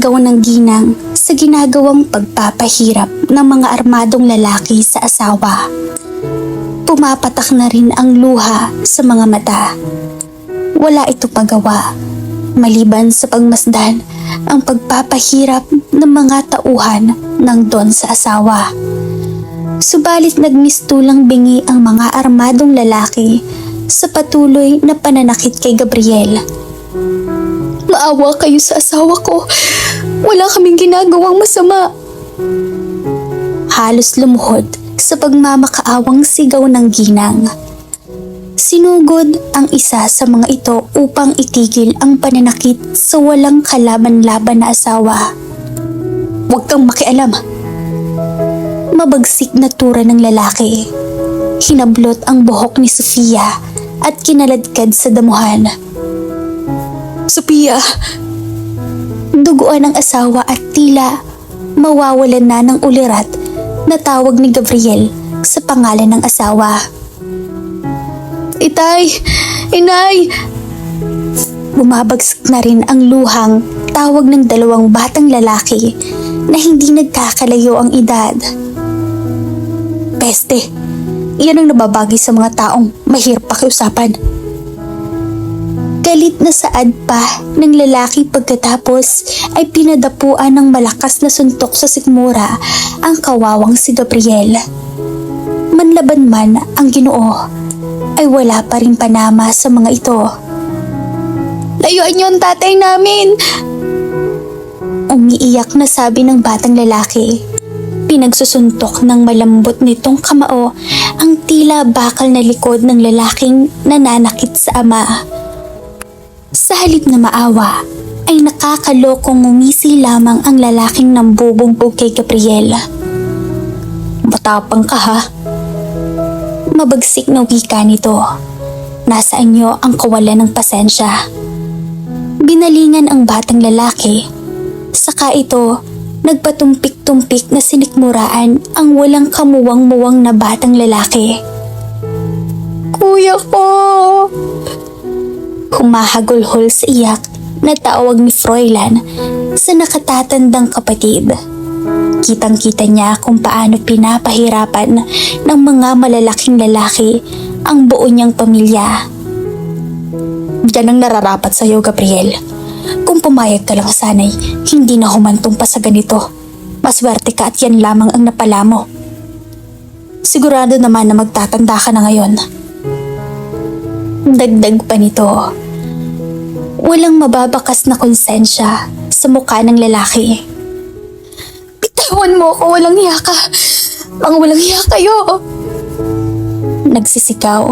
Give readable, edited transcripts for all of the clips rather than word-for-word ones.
sigaw ng ginang sa ginagawang pagpapahirap ng mga armadong lalaki sa asawa. Pumapatak na rin ang luha sa mga mata. Wala ito magawa, maliban sa pagmasdan ang pagpapahirap ng mga tauhan ng Don sa asawa. Subalit nagmistulang bingi ang mga armadong lalaki sa patuloy na pananakit kay Gabriel. Maawa kayo sa asawa ko. Wala kaming ginagawang masama. Halos lumuhod sa pagmamakaawang sigaw ng ginang. Sinugod ang isa sa mga ito upang itigil ang pananakit sa walang kalaban-laban na asawa. Huwag kang makialam. Mabagsik na tura ng lalaki. Hinablot ang buhok ni Sofia at kinaladkad sa damuhan. Sophia! Duguan ang asawa at tila mawawalan na ng ulirat na tawag ni Gabriel sa pangalan ng asawa. Itay! Inay! Bumabagsak na rin ang luhang tawag ng dalawang batang lalaki na hindi nagkakalayo ang edad. Peste! Iyan ang nababagi sa mga taong mahirap pakiusapan. Galit na saad pa ng lalaki pagkatapos ay pinadapuan ng malakas na suntok sa sikmura ang kawawang si Gabriel. Manlaban man ang Ginoo, ay wala pa rin panama sa mga ito. Layuan niyo ang tatay namin! Umiiyak na sabi ng batang lalaki. Pinagsusuntok ng malambot nitong kamao ang tila bakal na likod ng lalaking nananakit sa ama. Sa halip na maawa, ay nakakalokong ngumisi lamang ang lalaking nambubugbog kay Gabriel. Matapang ka ha? Mabagsik na wika nito. Nasaan niyo ang kawalan ng pasensya? Binalingan ang batang lalaki. Saka ito, nagpatumpik-tumpik na sinikmuraan ang walang kamuwang-muwang na batang lalaki. Kuya ko! Humahagulhol sa iyak na tawag ni Froilan sa nakatatandang kapatid. Kitang-kita niya kung paano pinapahirapan ng mga malalaking lalaki ang buo niyang pamilya. Yan ang nararapat sa iyo, Gabriel. Kung pumayag ka lang sana'y hindi na humantong pa sa ganito. Maswerte ka at yan lamang ang napala mo. Sigurado naman na magtatanda ka na ngayon. Dagdag pa nito. Walang mababakas na konsensya sa mukha ng lalaki. Bitawan mo ako, walang hiya ka. Mga walang hiya kayo. Nagsisigaw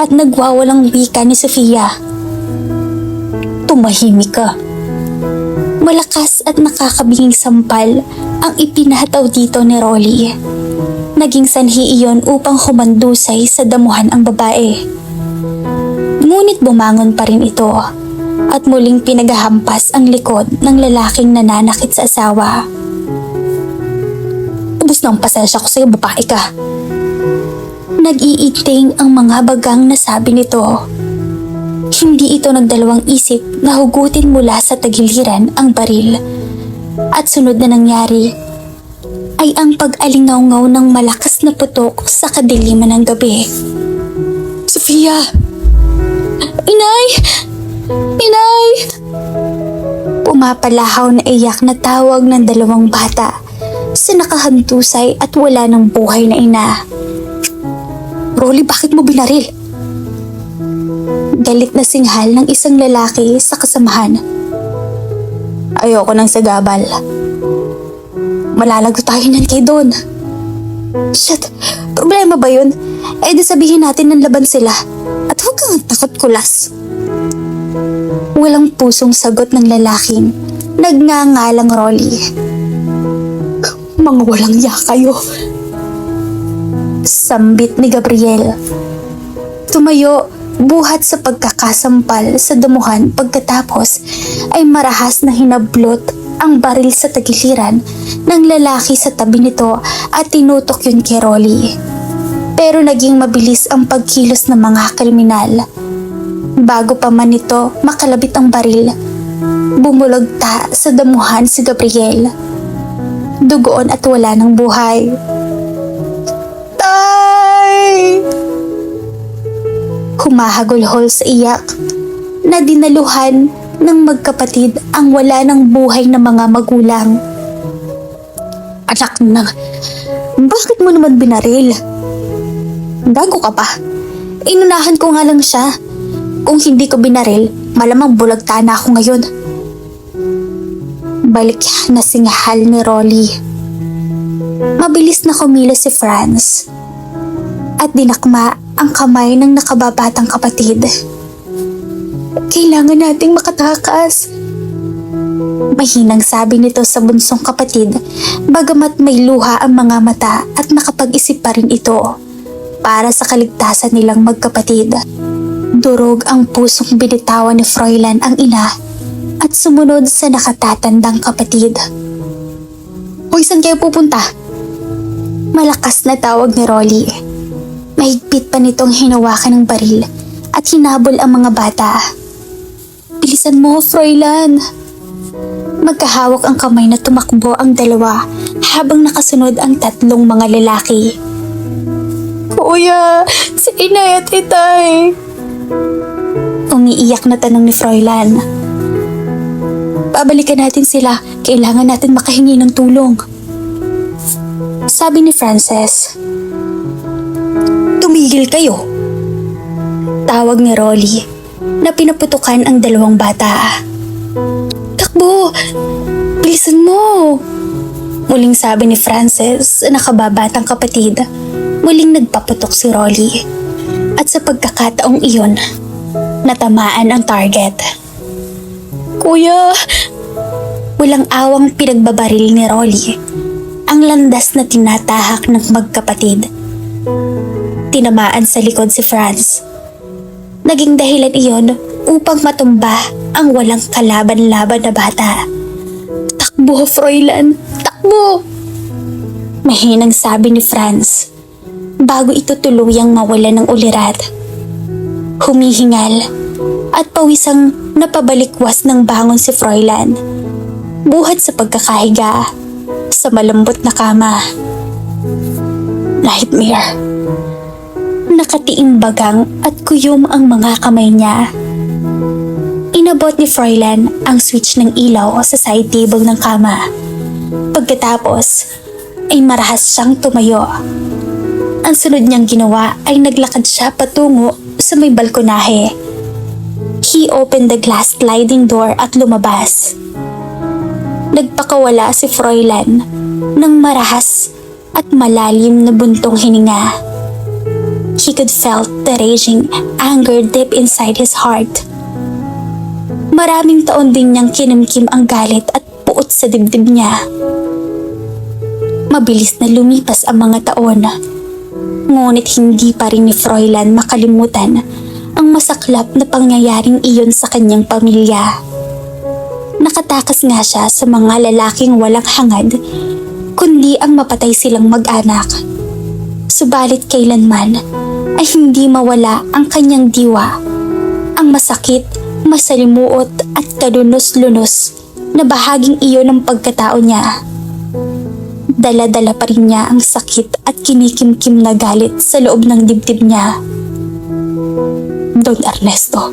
at nagwawalang wika ni Sofia. Tumahimik ka. Malakas at nakakabinging sampal ang ipinahataw dito ni Rolly. Naging sanhi iyon upang humandusay sa damuhan ang babae. Ngunit bumangon pa rin ito at muling pinagahampas ang likod ng lalaking nananakit sa asawa. Ubus na ang pasensya ko sa'yo, babae ka. Nag-iiting ang mga bagang nasabi nito. Hindi ito nagdalawang isip na hugutin mula sa tagiliran ang baril. At sunod na nangyari ay ang pag-alingaw-ngaw ng malakas na putok sa kadiliman ng gabi. Sofia! Inay! Inay! Pumapalahaw na iyak na tawag ng dalawang bata sa nakahantusay at wala ng buhay na ina. Rolly, bakit mo binaril? Galit na singhal ng isang lalaki sa kasamahan. Ayoko nang sagabal. Malalago tayo niyan kay Don. Shit, problema ba yun? Eh di sabihin natin ng laban sila. At huwag kang takot kulas. Walang pusong sagot ng lalaking nagngangalang Rolly. Mga walang ya kayo. Sambit ni Gabriel. Tumayo buhat sa pagkakasampal sa damuhan pagkatapos ay marahas na hinablot ang baril sa tagiliran ng lalaki sa tabi nito at tinutok yun kay Rolly. Pero naging mabilis ang pagkilos ng mga kriminal. Bago pa man nito makalabit ang baril, Bumulagta sa damuhan si Gabriel. Dugoon at wala ng buhay. Tay! Humahagulhol sa iyak na dinaluhan ng magkapatid ang wala ng buhay na mga magulang. Anak na, bakit mo naman binaril? Gago ka pa. Inunahan ko nga lang siya. Kung hindi ko binaril, malamang bulagta na ako ngayon. Balik na singhal ni Rolly. Mabilis na kumilos si Franz at dinakma ang kamay ng nakababatang kapatid. Kailangan nating makatakas. Mahinang sabi nito sa bunsong kapatid, bagamat may luha ang mga mata at nakapag-isip pa rin ito para sa kaligtasan nilang magkapatid. Durog ang pusong binitawan ni Froilan ang ina at sumunod sa nakatatandang kapatid. Hoy, saan kayo pupunta? Malakas na tawag ni Rolly. Mahigpit pa nitong hinawakan ng baril at hinabol ang mga bata. Bilisan mo, Froilan! Magkahawak ang kamay na tumakbo ang dalawa habang nakasunod ang tatlong mga lalaki. Kuya, si inay at itay! Umiiyak na tanong ni Froilan. Babalikan natin sila, kailangan natin makahingi ng tulong. Sabi ni Frances. Tumigil kayo! Tawag ni Rolly na pinaputukan ang dalawang bata. Takbo! Bilisan mo! Muling sabi ni Frances sa nakababatang kapatid. Muling nagpaputok si Rolly. At sa pagkakataong iyon, natamaan ang target. Kuya! Walang awang pinagbabaril ni Rolly ang landas na tinatahak ng magkapatid. Tinamaan sa likod si Franz. Naging dahilan iyon upang matumba ang walang kalaban-laban na bata. Takbo, Froilan! Takbo! Mahinang sabi ni Franz bago ito tuluyang mawala ng ulirat. Humihingal at pawisang napabalikwas ng bangon si Froilan. Buhat sa pagkakahiga sa malambot na kama. Nightmare. Nakatiing bagang at kuyom ang mga kamay niya. Inabot ni Froilan ang switch ng ilaw sa side table ng kama. Pagkatapos ay marahas siyang tumayo. Ang sunod niyang ginawa ay naglakad siya patungo sa may balkonahe. He opened the glass sliding door at lumabas. Nagpakawala si Froilan ng marahas at malalim na buntong hininga. He could felt the raging anger deep inside his heart. Maraming taon din niyang kinimkim ang galit at puot sa dibdib niya. Mabilis na lumipas ang mga taon. Ngunit hindi pa rin ni Froilan makalimutan ang masaklap na pangyayaring iyon sa kanyang pamilya. Nakatakas nga siya sa mga lalaking walang hangad, kundi ang mapatay silang mag-anak. Subalit kailanman ay hindi mawala ang kanyang diwa, ang masakit, masalimuot at kalunos-lunos na bahaging iyon ng pagkatao niya. Dala-dala pa rin niya ang sakit at kinikimkim na galit sa loob ng dibdib niya. Don Ernesto,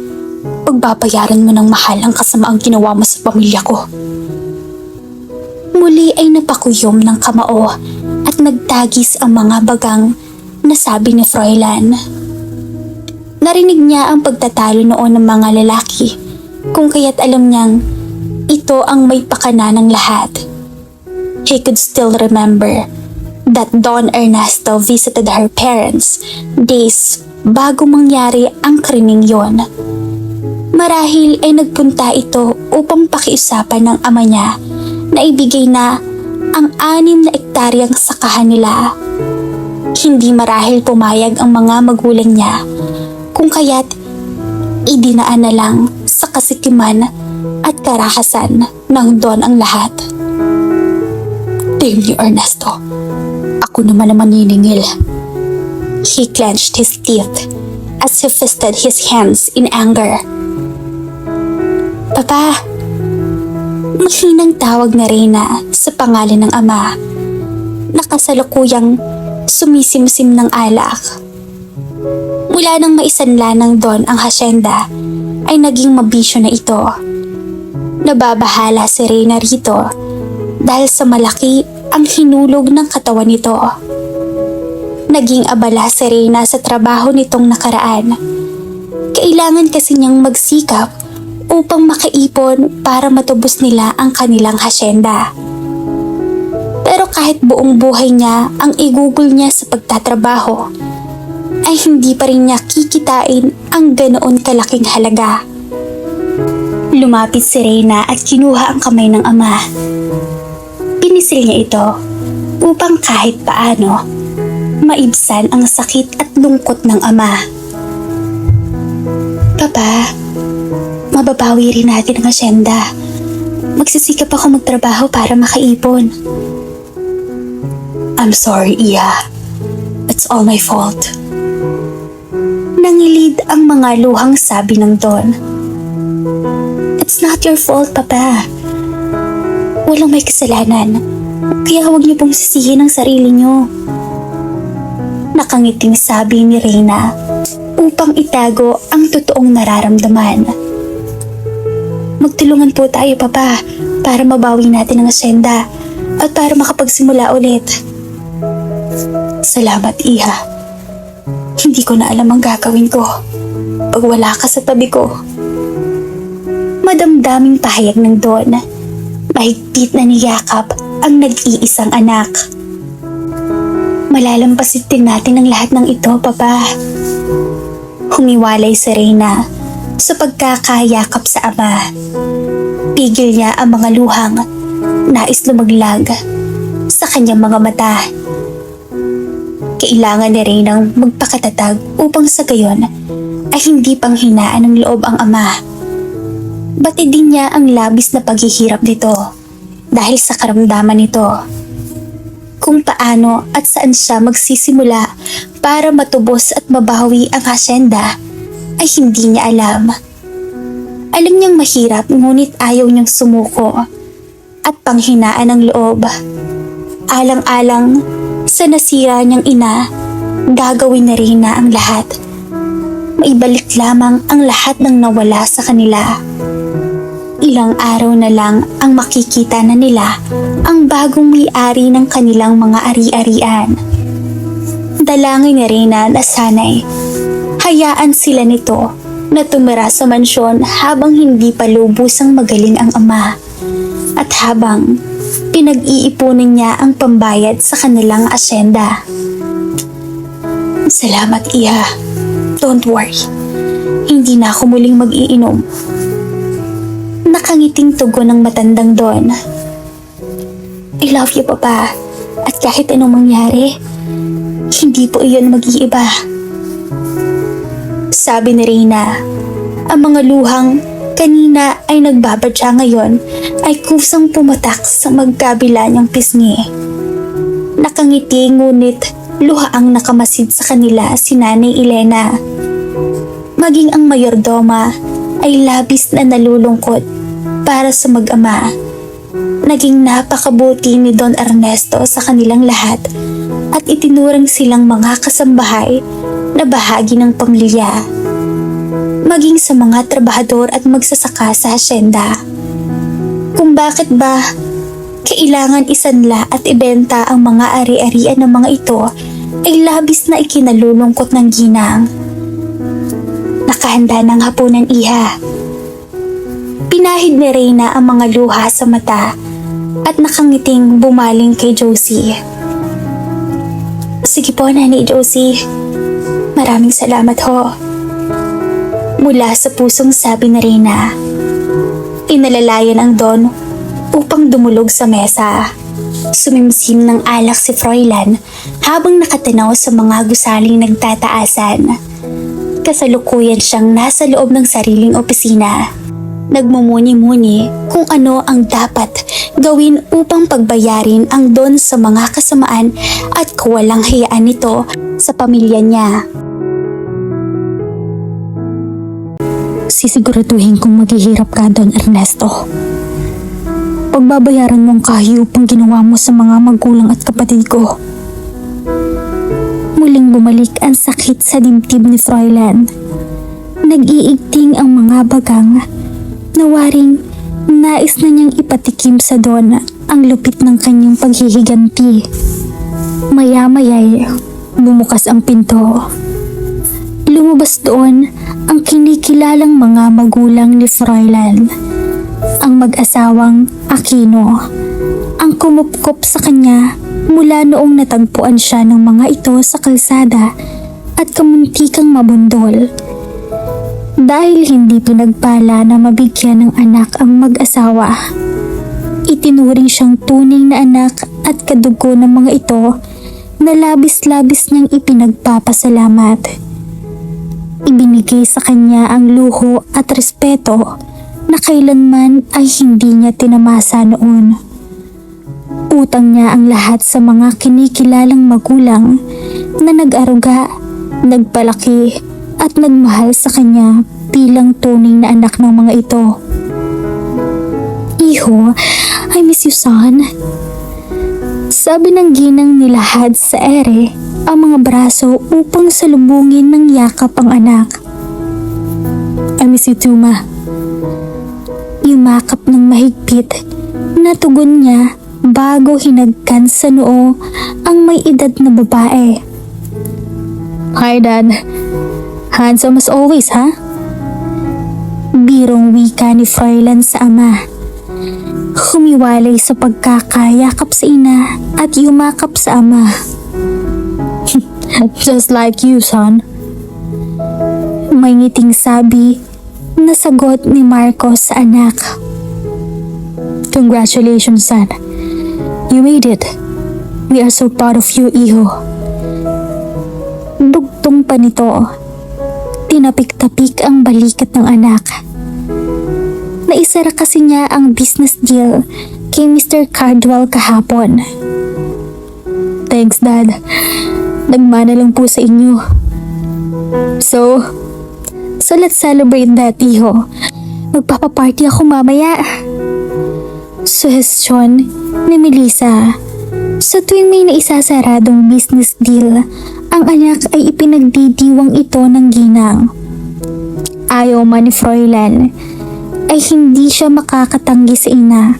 pagbabayaran mo ng mahal ang kasamaang ginawa mo sa pamilya ko. Muli ay napakuyom ng kamao at nagtagis ang mga bagang na sabi ni Froilan. Narinig niya ang pagtatalo noon ng mga lalaki, kung kaya't alam niyang ito ang may pakana ng lahat. He could still remember that Don Ernesto visited her parents days bago mangyari ang krimeng yon. Marahil ay nagpunta ito upang pakiusapan ng ama niya na ibigay na ang 6 na ektaryang sakahan nila. Hindi marahil pumayag ang mga magulang niya, kung kaya't idinaan na lang sa kasikiman at karahasan ng Don ang lahat. Damn you, Ernesto. Ako naman ang maniningil. He clenched his teeth as he fisted his hands in anger. Papa, Mahinang tawag na Reyna sa pangalan ng ama. Nakasalukuyang sumisimsim ng alak. Mula nang maisanla ng Don ang hasyenda, ay naging mabisyo na ito. Nababahala si Reyna rito dahil sa malaki ang hinulog ng katawan nito. Naging abala si Reyna sa trabaho nitong nakaraan. Kailangan kasi niyang magsikap upang makaipon para matubos nila ang kanilang hasyenda. Pero kahit buong buhay niya ang igugol niya sa pagtatrabaho, ay hindi pa rin niya kikitain ang ganoon kalaking halaga. Lumapit si Reyna at kinuha ang kamay ng ama. Pinisil niya ito upang kahit paano maibsan ang sakit at lungkot ng ama. Papa, mababawi rin natin ang asyenda. Magsisikap ako magtrabaho para makaipon. I'm sorry, Iha. It's all my fault. Nangilid ang mga luhang sabi ng Don. It's not your fault, Papa. Walang may kasalanan. Kaya huwag niyo pong sisihin ang sarili niyo. Nakangiting sabi ni Reyna upang itago ang totoong nararamdaman. Magtulungan po tayo, Papa, para mabawi natin ang asyenda at para makapagsimula ulit. Salamat, Iha. Hindi ko na alam ang gagawin ko pag wala ka sa tabi ko. Madamdaming pahayag ng Don. Mahigpit na niyakap ang nag-iisang anak. Malalampasin din natin ang lahat ng ito, Papa. Humiwalay si Reyna sa pagkakayakap sa ama. Pigil niya ang mga luhang nais lumaglag sa kanyang mga mata. Kailangan ni Reynang magpakatatag upang sa gayon ay hindi pang hinaan ng loob ang ama. Batid din niya ang labis na paghihirap nito dahil sa karamdaman nito. Kung paano at saan siya magsisimula para matubos at mabawi ang hasyenda ay hindi niya alam. Alam niyang mahirap ngunit ayaw niyang sumuko at panghinaan ng loob. Alang-alang sa nasira niyang ina, gagawin na rin na ang lahat. Maibalik lamang ang lahat ng nawala sa kanila. Ilang araw na lang ang makikita na nila ang bagong may-ari ng kanilang mga ari-arian. Dalangin ni Reyna na sana'y hayaan sila nito na tumira sa mansyon habang hindi pa lubusang magaling ang ama at habang pinag-iipunin niya ang pambayad sa kanilang asyenda. Salamat, Iha. Don't worry. Hindi na ako muling mag-iinom. Nakangiting tugon ng matandang Don. I love you, Papa. At kahit anong mangyari, hindi po iyon mag-iiba. Sabi ni Reyna, ang mga luhang kanina ay nagbabadya ngayon ay kusang pumatak sa magkabila niyang pisngi. Nakangiti ngunit luha ang nakamasid sa kanila si Nanay Elena. Maging ang mayordoma ay labis na nalulungkot para sa mag-ama. Naging napakabuti ni Don Ernesto sa kanilang lahat at itinurang silang mga kasambahay na bahagi ng pamilya. Maging sa mga trabahador at magsasaka sa hasyenda. Kung bakit ba kailangan isanla at ibenta ang mga ari-arian ng mga ito ay labis na ikinalulungkot ng ginang. Nakahanda ng hapunan, Iha. Pinahid ni Reyna ang mga luha sa mata at nakangiting bumaling kay Josie. Sige po, Nanay Josie. Maraming salamat ho. Mula sa pusong sabi ni Reyna. Inalalayan ang Don upang dumulog sa mesa. Sumimsim ng alak si Froilan habang nakatanaw sa mga gusaling nagtataasan. Kasalukuyan siyang nasa loob ng sariling opisina. Nagmumuni-muni kung ano ang dapat gawin upang pagbayarin ang Don sa mga kasamaan at kawalang hayaan nito sa pamilya niya. Sisiguraduhin kong maghihirap ka, Don Ernesto. Pagbabayaran mo ang kahiyupang ginawa mo sa mga magulang at kapatid ko. Muling bumalik ang sakit sa dibdib ni Froilan. Nag-iigting ang mga bagang na waring nais na niyang ipatikim sa Don ang lupit ng kanyang paghihiganti. Maya-maya'y bumukas ang pinto. Lumabas doon ang kinikilalang mga magulang ni Froilan, ang mag-asawang Aquino, ang kumupkop sa kanya mula noong natagpuan siya ng mga ito sa kalsada at kamuntikang mabundol. Dahil hindi pinagpala na mabigyan ng anak ang mag-asawa, itinuring siyang tunay na anak at kadugo ng mga ito na labis-labis niyang ipinagpapasalamat. Ibinigay sa kanya ang luho at respeto na kailanman ay hindi niya tinamasa noon. Utang niya ang lahat sa mga kinikilalang magulang na nag-aruga, nagpalaki at nagmahal sa kanya bilang tunay na anak ng mga ito. Iho, I miss you, son. Sabi ng ginang nilahad sa ere ang mga braso upang salubungin ng yakap ang anak. I miss you too, ma. Yumakap ng mahigpit na tugon niya bago hinagkan sa noo ang may edad na babae. Hi, Dad. Handsome as always, ha? Birong wika ni Froilan sa ama. Humiwalay sa pagkakayakap sa ina at yumakap sa ama. Just like you, son. May ngiting sabi na sagot ni Marcos sa anak. Congratulations, son. You made it. We are so proud of you, iho. Dugtong pa nito. Tinapik-tapik ang balikat ng anak. Naisara kasi niya ang business deal kay Mr. Cardwell kahapon. Thanks, Dad. Nagmana lang po sa inyo. So let's celebrate that, iho. Magpapaparty ako mamaya. Suhestyon ni Melissa. Sa tuwing may naisasaradong business deal, ang anak ay ipinagdidiwang ito ng ginang. Ayaw man ni Froilan ay hindi siya makakatanggi sa ina.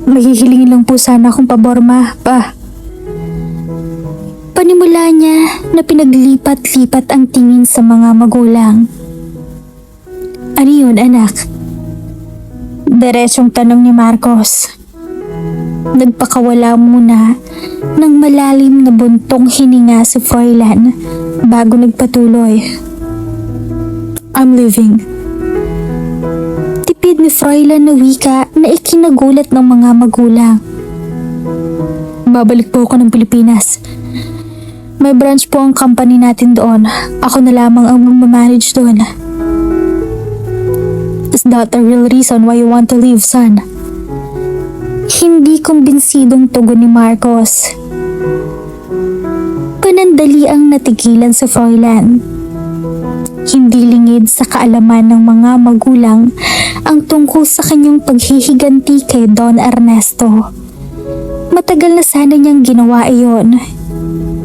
Maghihilingin lang po sana akong pabor, ma, pa. Panimula niya na pinaglipat-lipat ang tingin sa mga magulang. Ano yun, anak? Diretsong tanong ni Marcos. Nagpakawala muna ng malalim na buntong hininga si Froilan bago nagpatuloy. I'm leaving. Tipid ni Froilan na wika na ikinagulat ng mga magulang. Babalik po ako ng Pilipinas. May branch po ang company natin doon. Ako na lamang ang mag-manage doon. Is that the real reason why you want to leave, son? Hindi kumbinsidong tugon ni Marcos. Panandali ang natigilan sa Froilan. Hindi lingid sa kaalaman ng mga magulang ang tungkol sa kanyang paghihiganti kay Don Ernesto. Matagal na sana niyang ginawa iyon,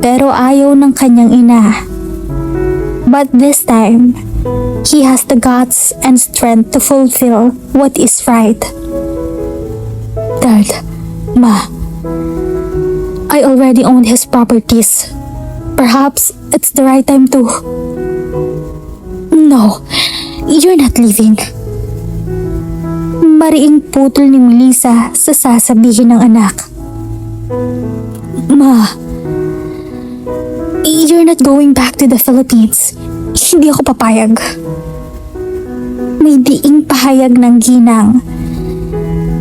pero ayaw ng kanyang ina. But this time, he has the guts and strength to fulfill what is right. Dad, Ma, I already own his properties. Perhaps it's the right time to... No, you're not leaving. Mariing putol ni Melissa sa sasabihin ng anak. Ma, you're not going back to the Philippines. Hindi ako papayag. May diing pahayag ng ginang.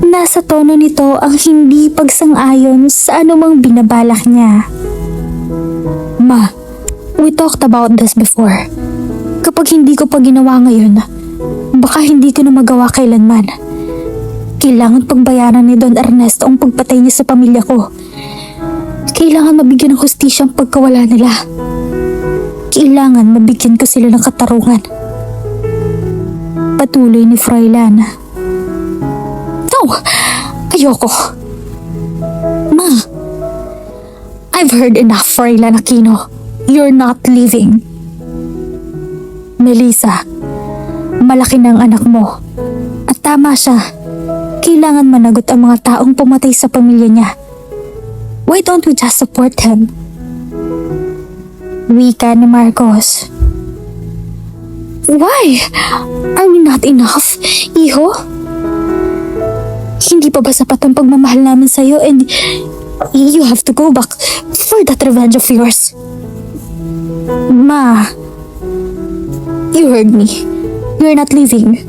Nasa tono nito ang hindi pagsang-ayon sa anumang binabalak niya. Ma, we talked about this before. Kapag hindi ko pa ginawa ngayon, baka hindi ko na magawa kailanman. Kailangan pagbayaran ni Don Ernesto ang pagpatay niya sa pamilya ko. Kailangan mabigyan ng hustisya ang pagkawala nila. Kailangan mabigyan ko sila ng katarungan. Patuloy ni Froilan. Ayoko. Ma, I've heard enough, Froilan Aquino. You're not leaving. Melissa, malaki na ang anak mo. At tama siya. Kailangan managot ang mga taong pumatay sa pamilya niya. Why don't we just support him? Wika ni Marcos. Why? Are we not enough, Iho? Hindi pa ba sapat ang pagmamahal namin sa'yo and you have to go back for that revenge of yours? Ma, you heard me. You're not leaving.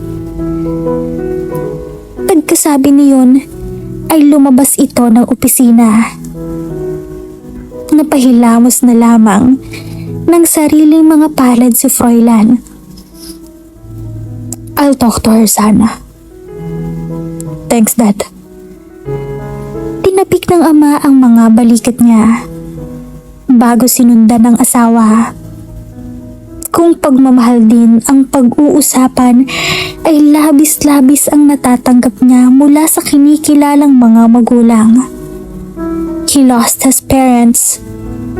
Pagkasabi niyon, ay lumabas ito ng opisina. Napahilamos na lamang ng sariling mga palad si Froilan. I'll talk to her, sana. Thanks, Dad. Tinapik ng ama ang mga balikat niya bago sinundan ng asawa. Kung pagmamahal din ang pag-uusapan ay labis-labis ang natatanggap niya mula sa kinikilalang mga magulang. He lost his parents,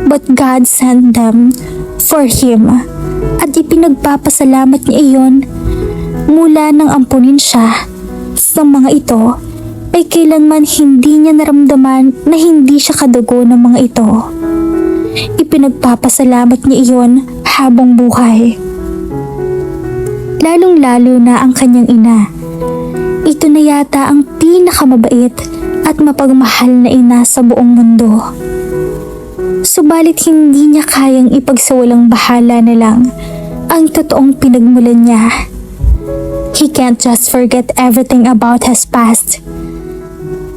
but God sent them for him at ipinagpapasalamat niya iyon mula nang ampunin siya sa mga ito ay kailanman hindi niya naramdaman na hindi siya kadugo ng mga ito. Ipinagpapasalamat niya iyon habang buhay. Lalong-lalo na ang kanyang ina. Ito na yata ang pinakamabait at mapagmahal na ina sa buong mundo. Subalit hindi niya kayang ipagsawalang bahala na lang ang totoong pinagmulan niya. He can't just forget everything about his past.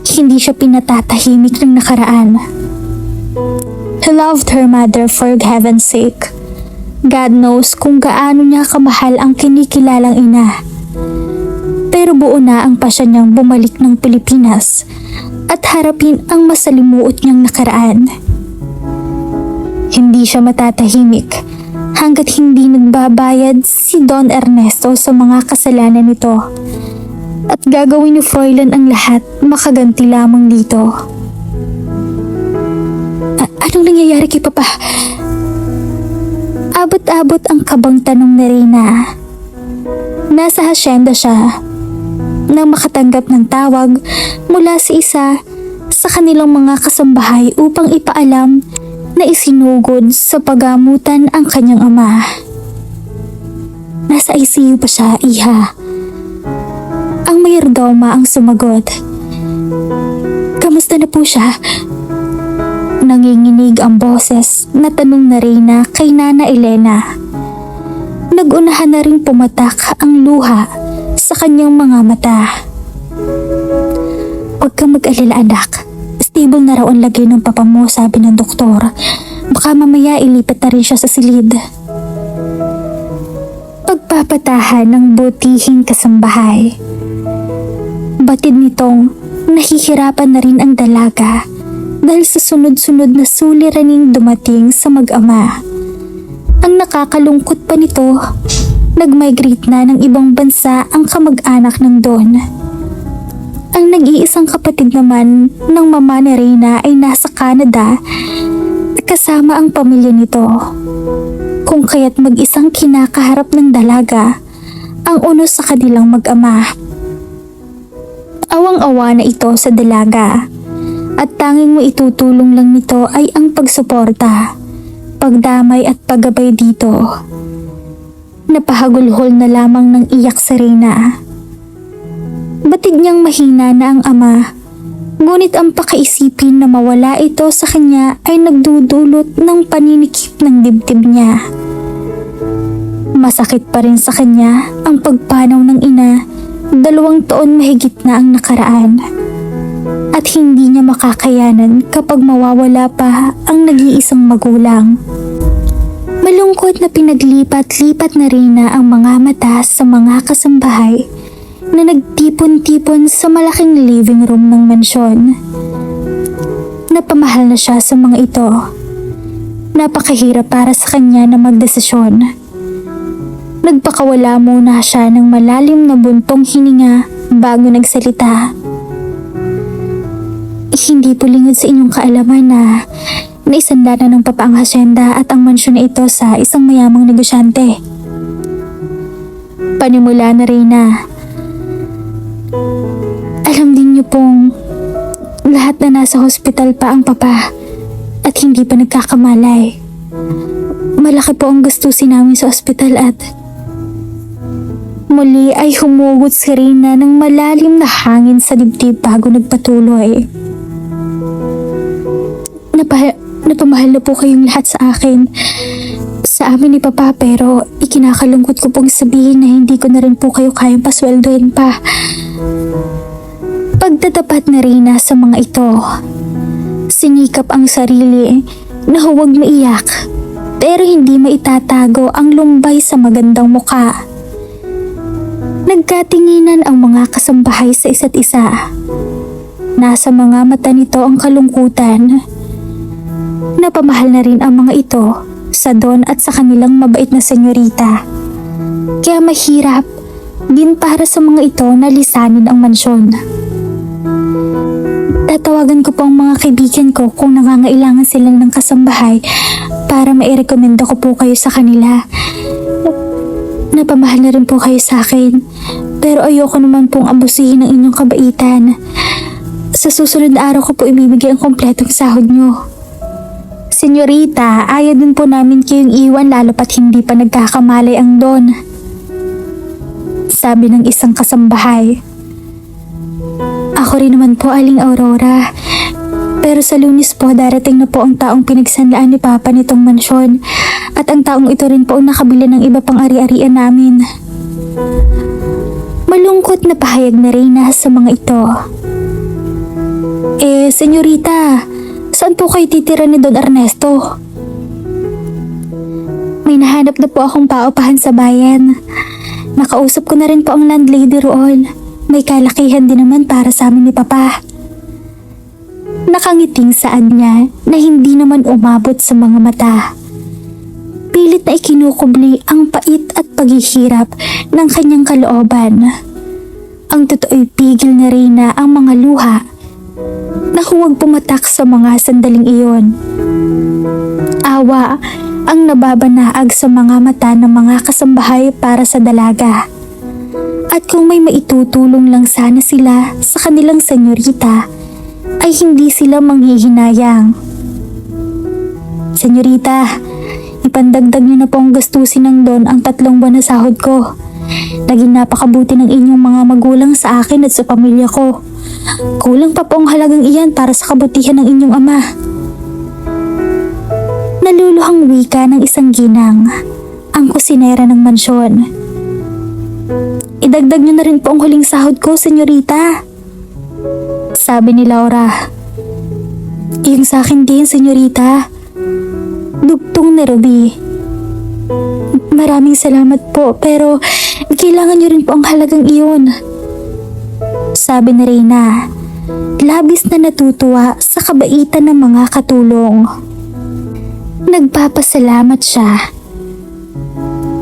Hindi siya pinatatahimik ng nakaraan. He loved her mother for heaven's sake. God knows kung gaano niya kamahal ang kinikilalang ina. Pero buo na ang pasya niyang bumalik ng Pilipinas at harapin ang masalimuot niyang nakaraan. Hindi siya matatahimik hanggat hindi nagbabayad si Don Ernesto sa mga kasalanan nito. At gagawin ni Froilan ang lahat makaganti lamang dito. Anong nangyayari kay Papa? Abot-abot ang kabang tanong ni Reyna. Nasa hasyenda siya nang makatanggap ng tawag mula sa isa sa kanilang mga kasambahay upang ipaalam na isinugod sa pagamutan ang kanyang ama. Nasa ICU pa siya, iha. Ang mayordoma ang sumagot. Kamusta na po siya? Nanginginig ang boses na tanong na Reyna kay Nana Elena. Nag-unahan na rin pumatak ang luha sa kanyang mga mata. Huwag kang mag-alala, anak. Stable na raw ang lagay ng papa mo, sabi ng doktor. Baka mamaya ilipat na rin siya sa silid. Pagpapatahan ng butihing kasambahay. Batid nitong nahihirapan na rin ang dalaga dahil sa sunod-sunod na suliraning dumating sa mag-ama. Ang nakakalungkot pa nito, nag-migrate na ng ibang bansa ang kamag-anak ng Don. Ang nag-iisang kapatid naman ng mama ni Reyna ay nasa Canada kasama ang pamilya nito. Kung kaya't mag-isang kinakaharap ng dalaga ang unos sa kanilang mag-ama. Awang-awa na ito sa dalaga. At tanging maitutulong lang nito ay ang pagsuporta, pagdamay at paggabay dito. Napahagulhol na lamang ng iyak si Reyna. Batid niyang mahina na ang ama, ngunit ang pakaisipin na mawala ito sa kanya ay nagdudulot ng paninikip ng dibdib niya. Masakit pa rin sa kanya ang pagpanaw ng ina, 2 taon mahigit na ang nakaraan. At hindi niya makakayanan kapag mawawala pa ang nag-iisang magulang. Malungkot na pinaglipat-lipat na rin na ang mga mata sa mga kasambahay na nagtipon-tipon sa malaking living room ng mansyon. Napamahal na siya sa mga ito. Napakahirap para sa kanya na magdesisyon. Nagpakawala muna siya ng malalim na buntong hininga bago nagsalita. Hindi po lingid sa inyong kaalaman na naisanda na ng papa ang hasyenda at ang mansyon na ito sa isang mayamang negosyante. Panimula na Reyna. Alam din niyo pong lahat na nasa hospital pa ang papa at hindi pa nagkakamalay. Malaki po ang gastusin namin sa ospital at muli ay humugot si Reyna ng malalim na hangin sa dibdib bago nagpatuloy. Napamahal na po kayong lahat sa akin, sa amin ni Papa, pero ikinakalungkot ko pong sabihin na hindi ko na rin po kayo kayang pasweldohin pa. Pagtatapat na Reyna sa mga ito, sinikap ang sarili na huwag maiyak, pero hindi maitatago ang lumbay sa magandang muka. Nagkatinginan ang mga kasambahay sa isa't isa. Nasa mga mata nito ang kalungkutan. Napamahal na rin ang mga ito sa Don at sa kanilang mabait na senyorita. Kaya mahirap din para sa mga ito na lisanin ang mansyon. Tatawagan ko po ang mga kaibigan ko kung nangangailangan sila ng kasambahay para mairekomenda ko po kayo sa kanila. Napamahal na rin po kayo sa akin, pero ayoko naman pong abusihin ang inyong kabaitan. Sa susunod na araw ko po ibibigay ang kompletong sahod nyo. Senyorita, ayaw din po namin kayong iwan lalo pat hindi pa nagkakamalay ang Don. Sabi ng isang kasambahay. Ako rin naman po, Aling Aurora. Pero sa Lunes po, darating na po ang taong pinagsanlaan ni Papa nitong mansyon. At ang taong ito rin po ang nakabili ng iba pang ari-arian namin. Malungkot na pahayag na Reyna sa mga ito. Senyorita, saan po kayo titira ni Don Ernesto? May nahanap na po akong paupahan sa bayan. Nakausap ko na rin po ang landlady roon. May kalakihan din naman para sa amin ni Papa. Nakangiting saad niya na hindi naman umabot sa mga mata. Pilit na ikinukubli ang pait at paghihirap ng kanyang kalooban. Ang totoo'y pigil na Reyna ang mga luha na huwag pumatak sa mga sandaling iyon. Awa ang nababanaag sa mga mata ng mga kasambahay para sa dalaga. At kung may maitutulong lang sana sila sa kanilang senyorita, ay hindi sila manghihinayang. Senyorita, ipandagdag niyo na po ang gastusin ng Don ang 3 buwan na sahod ko. Naging napakabuti ng inyong mga magulang sa akin at sa pamilya ko. Kulang pa po ang halagang iyan para sa kabutihan ng inyong ama. Naluluhang wika ng isang ginang, ang kusinera ng mansyon. Idagdag niyo na rin po ang huling sahod ko, senyorita. Sabi ni Laura. Yung sa akin din, senyorita. Dugtong na Ruby. Maraming salamat po, pero kailangan niyo rin po ang halagang iyon. Sabi ni Reyna, labis na natutuwa sa kabaitan ng mga katulong. Nagpapasalamat siya.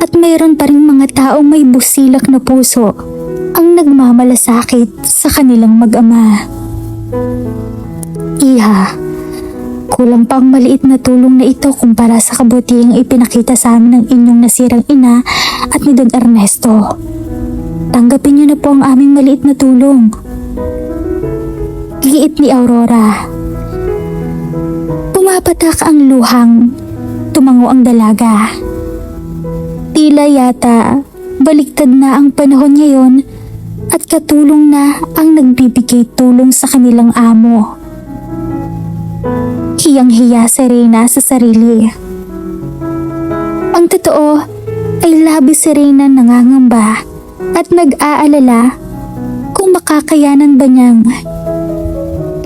At mayroon pa rin mga taong may busilak na puso ang nagmamalasakit sa kanilang mag-ama. Iha, kulang pa ang maliit na tulong na ito kumpara sa kabutihang ipinakita sa amin ng inyong nasirang ina at ni Don Ernesto. Tanggapin niyo na po ang aming maliit na tulong. Giit ni Aurora. Pumapatak ang luhang. Tumango ang dalaga. Tila yata baliktad na ang panahon ngayon at katulong na ang nagbibigay tulong sa kanilang amo. Hiyang-hiya si Reyna sa sarili. Ang totoo ay labis si Reyna nangangamba at nag-aalala kung makakayanan ba niyang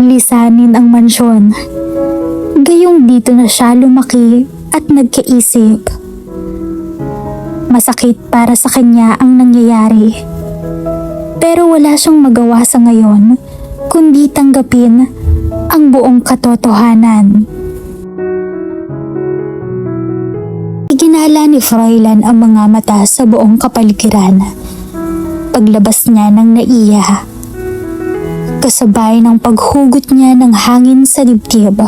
lisanin ang mansyon. Gayong dito na siya lumaki at nagkaisip. Masakit para sa kanya ang nangyayari. Pero wala siyang magawa sa ngayon kundi tanggapin ang buong katotohanan. Iginala ni Froilan ang mga mata sa buong kapaligiran. Paglabas niya ng naiya. kasabay ng paghugot niya ng hangin sa dibdib.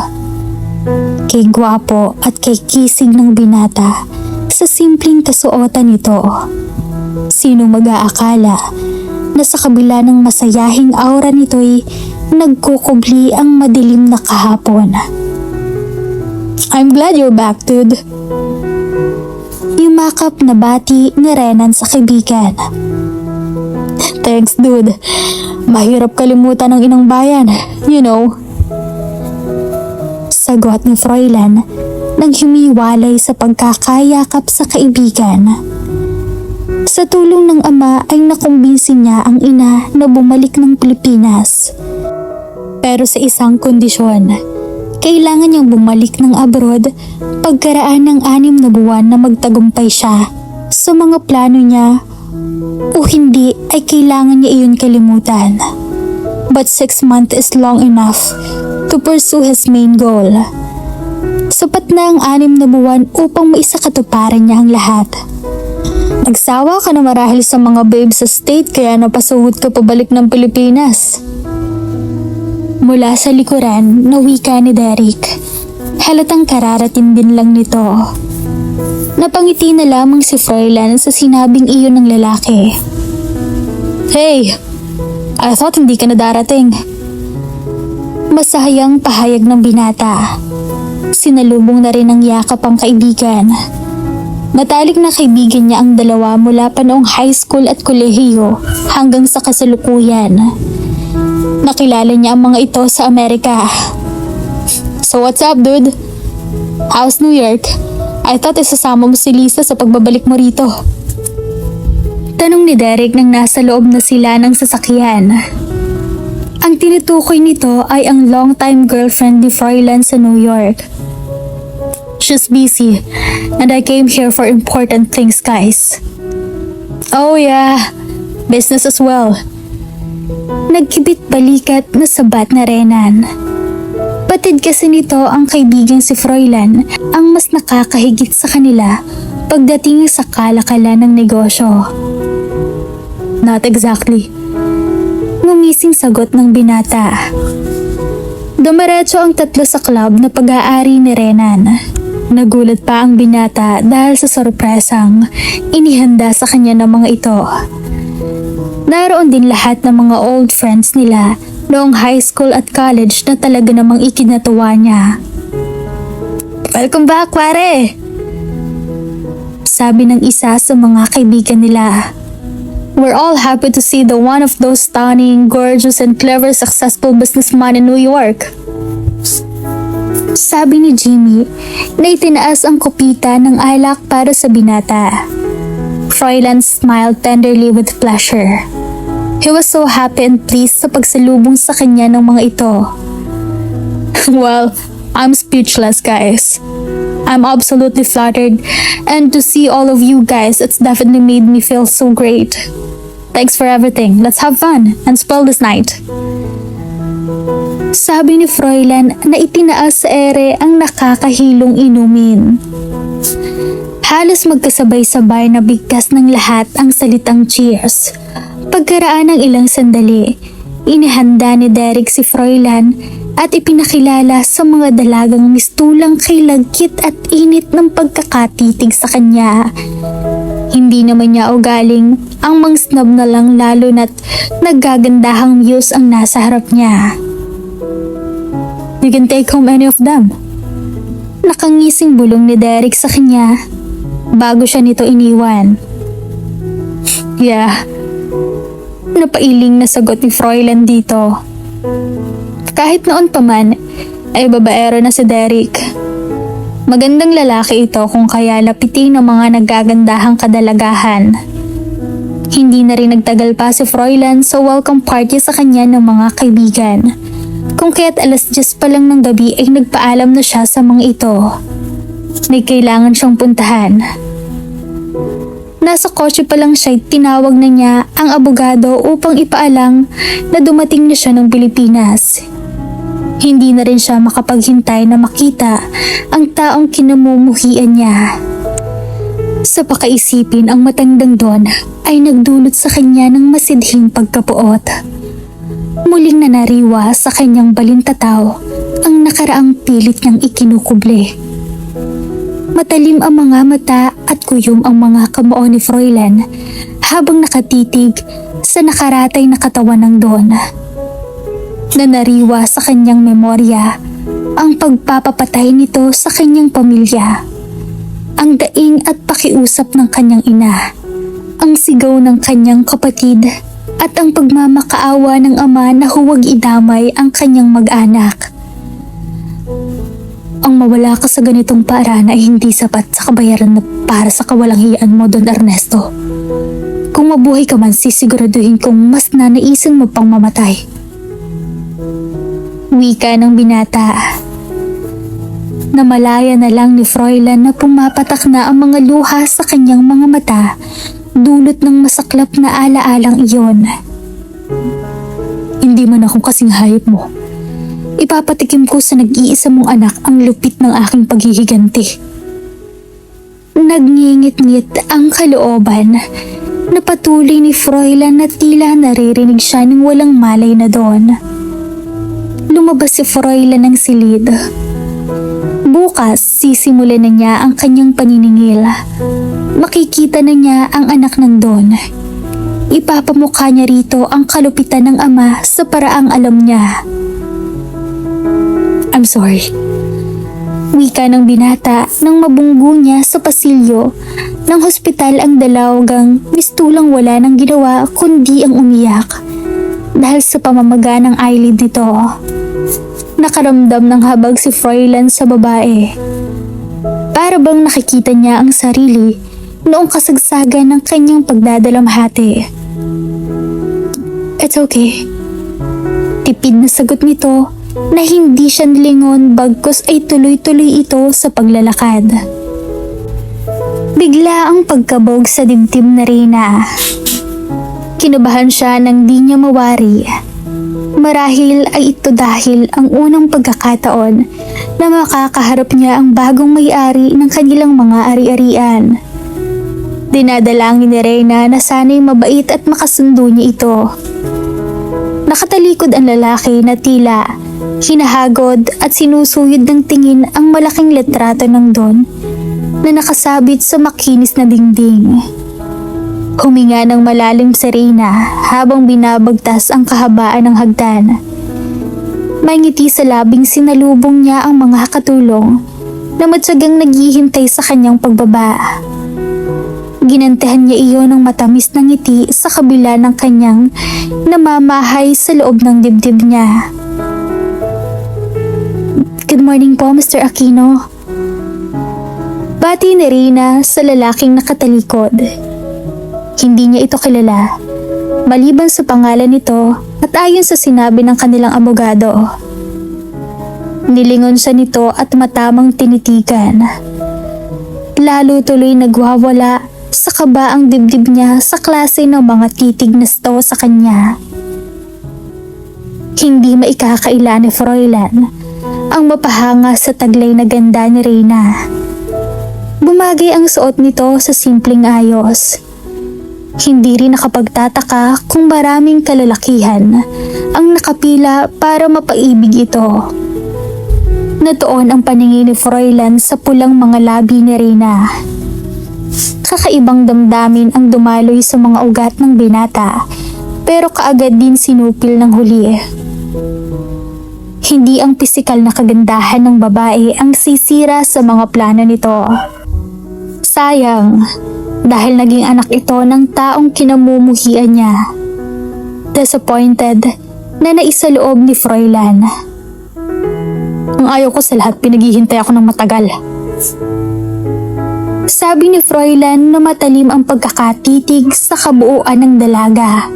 Kay gwapo at kay kisig ng binata sa simpleng kasuotan nito. Sino mag-aakala na sa kabila ng masayahing aura nito'y nagkukubli ang madilim na kahapon. I'm glad you're back, dude. Yumakap na bati ni Renan sa kaibigan. Thanks, dude. Mahirap kalimutan ng inang bayan, you know. Sagot ni Froilan nang humiwalay sa pagkakayakap sa kaibigan. Sa tulong ng ama ay nakumbinsi niya ang ina na bumalik ng Pilipinas. Pero sa isang kondisyon, kailangan niyang bumalik ng abroad pagkaraan ng 6 na buwan na magtagumpay siya sa mga plano niya o hindi ay kailangan niya iyon kalimutan. But 6 months is long enough to pursue his main goal. Sapat na ang 6 na buwan upang maisakatuparan niya ang lahat. Nagsawa ka na marahil sa mga babes sa state kaya napasuhod ka pabalik ng Pilipinas. Mula sa likuran na wika ni Derek, halatang kararating din lang nito. Napangiti na lamang si Froilan sa sinabing iyon ng lalaki. Hey! I thought hindi ka na darating. Masahayang pahayag ng binata. Sinalubong na rin ng yakap ang kaibigan. Matalik na kaibigan niya ang dalawa mula pa noong high school at kolehiyo hanggang sa kasalukuyan. Nakilala niya ang mga ito sa Amerika. So what's up, dude? How's New York? I thought isasama mo si Lisa sa pagbabalik mo rito. Tanong ni Derek nang nasa loob na sila ng sasakyan. Ang tinutukoy nito ay ang long-time girlfriend ni Froilan sa New York. She's busy and I came here for important things, guys. Oh yeah, business as well. Nagkibit balikat na sabat na Renan. Patid kasi nito ang kaibigang si Froilan ang mas nakakahigit sa kanila pagdating sa kalakalan ng negosyo. Not exactly. Ngungising sagot ng binata. Dumiretso ang tatlo sa club na pag-aari ni Renan. Nagulat pa ang binata dahil sa sorpresang inihanda sa kanya ng mga ito. Naroon din lahat ng mga old friends nila noong high school at college na talaga namang ikinatuwa niya. Welcome back, pare! Sabi ng isa sa mga kaibigan nila. We're all happy to see the one of those stunning, gorgeous, and clever, successful businessman in New York. Sabi ni Jimmy na itinaas ang kopita ng alak para sa binata. Froilan smiled tenderly with pleasure. He was so happy and pleased sa pagsalubong sa kanya ng mga ito. Well, I'm speechless, guys. I'm absolutely flattered, and to see all of you guys, it's definitely made me feel so great. Thanks for everything. Let's have fun and spoil this night. Sabi ni Froilan na itinaas sa ere ang nakakahilong inumin. Halos magkasabay-sabay na bigkas ng lahat ang salitang cheers. Pagkaraan ng ilang sandali, inihanda ni Derek si Froilan at ipinakilala sa mga dalagang mistulang kay lagkit at init ng pagkakatitig sa kanya. Hindi naman niya ugaling ang mangsnab na lang lalo na't naggagandahang muse ang nasa harap niya. You can take home any of them. Nakangising bulong ni Derek sa kanya bago siya nito iniwan. Yeah. Napailing na sagot ni Froilan dito. Kahit noon pa man, ay babaero na si Derek. Magandang lalaki ito kung kaya lapitin ng mga naggagandahang kadalagahan. Hindi na rin nagtagal pa si Froilan sa welcome party sa kanya ng mga kaibigan. Kung kaya't 10:00 pa lang ng gabi ay nagpaalam na siya sa mga ito. May kailangan siyang puntahan. Nasa kotse pa lang siya tinawag na niya ang abogado upang ipaalam na dumating na siya ng Pilipinas. Hindi na rin siya makapaghintay na makita ang taong kinamumuhian niya. Sa pakaisipin ang matandang Don ay nagdulot sa kanya ng masidhing pagkapuot. Muling nanariwa sa kanyang balintataw ang nakaraang pilit niyang ikinukuble. Matalim ang mga mata at kuyom ang mga kamao ni Froilan habang nakatitig sa nakaratay na katawan ng Don. Nanariwa sa kanyang memorya ang pagpapapatay nito sa kanyang pamilya, ang daing at pakiusap ng kanyang ina, ang sigaw ng kanyang kapatid at ang pagmamakaawa ng ama na huwag idamay ang kanyang mag-anak. Ang mawala ka sa ganitong paraan ay hindi sapat sa kabayaran na para sa kawalanghiyaan mo, Don Ernesto. Kung mabuhay ka man, sisiguraduhin kong mas nanaisin mo pang mamatay. Wika ng binata. Namalaya na lang ni Froilan na pumapatak na ang mga luha sa kanyang mga mata dulot ng masaklap na alaalang iyon. Hindi man ako kasing hayop mo. Ipapatikim ko sa nag-iisa mong anak ang lupit ng aking paghihiganti. Nagngingit-ngit ang kalooban na patuloy ni Froilan na tila naririnig siya ng walang malay na doon. Lumabas si Froilan ng silid. Bukas, sisimulan na niya ang kanyang paniningil. Makikita na niya ang anak ng Don. Ipapamukha niya rito ang kalupitan ng ama sa paraang alam niya. I'm sorry. Wika ng binata nang mabunggo niya sa pasilyo ng hospital ang dalawagang mistulang wala nang ginawa kundi ang umiyak dahil sa pamamaga ng eyelid nito. Nakaramdam ng habag si Froilan sa babae. Para bang nakikita niya ang sarili noong kasagsagan ng kanyang pagdadalamhati. It's okay. Tipid na sagot nito na hindi siya nilingon bagkus ay tuloy-tuloy ito sa paglalakad. Bigla ang pagkabog sa dibdib na Reyna. Kinabahan siya nang di niya mawari. Marahil ay ito dahil ang unang pagkakataon na makakaharap niya ang bagong may-ari ng kanilang mga ari-arian. Dinadalangin ni Reyna na sana'y mabait at makasundo niya ito. Nakatalikod ang lalaki na tila hinahagod at sinusuyod ng tingin ang malaking litrato ng Don na nakasabit sa makinis na dingding. Huminga ng malalim si Reyna habang binabagtas ang kahabaan ng hagdan. May ngiti sa labing sinalubong niya ang mga katulong na matyagang naghihintay sa kanyang pagbaba. Ginantihan niya iyon ng matamis na ngiti sa kabila ng kanyang namamahay sa loob ng dibdib niya. Good morning po, Mr. Aquino. Bati ni Reyna sa lalaking nakatalikod. Hindi niya ito kilala, maliban sa pangalan nito at ayon sa sinabi ng kanilang abogado. Nilingon siya nito at matamang tinitigan. Lalo tuloy nagwawala sa kaba ang dibdib niya sa klase ng mga titig na sto sa kanya. Hindi maikakaila ni Froilan ang mapahanga sa taglay na ganda ni Reyna. Bumagay ang suot nito sa simpleng ayos. Hindi rin nakapagtataka kung maraming kalalakihan ang nakapila para mapaibig ito. Natuon ang paningin ni Froilan sa pulang mga labi ni Reyna. Kakaibang damdamin ang dumaloy sa mga ugat ng binata pero kaagad din sinupil ng huli. Hindi ang pisikal na kagandahan ng babae ang sisira sa mga plano nito. Sayang, dahil naging anak ito ng taong kinamumuhian niya. Disappointed na naisaloob ni Froilan. Ang ayaw ko sa lahat, pinaghihintay ako ng matagal. Sabi ni Froilan na matalim ang pagkakatitig sa kabuuan ng dalaga.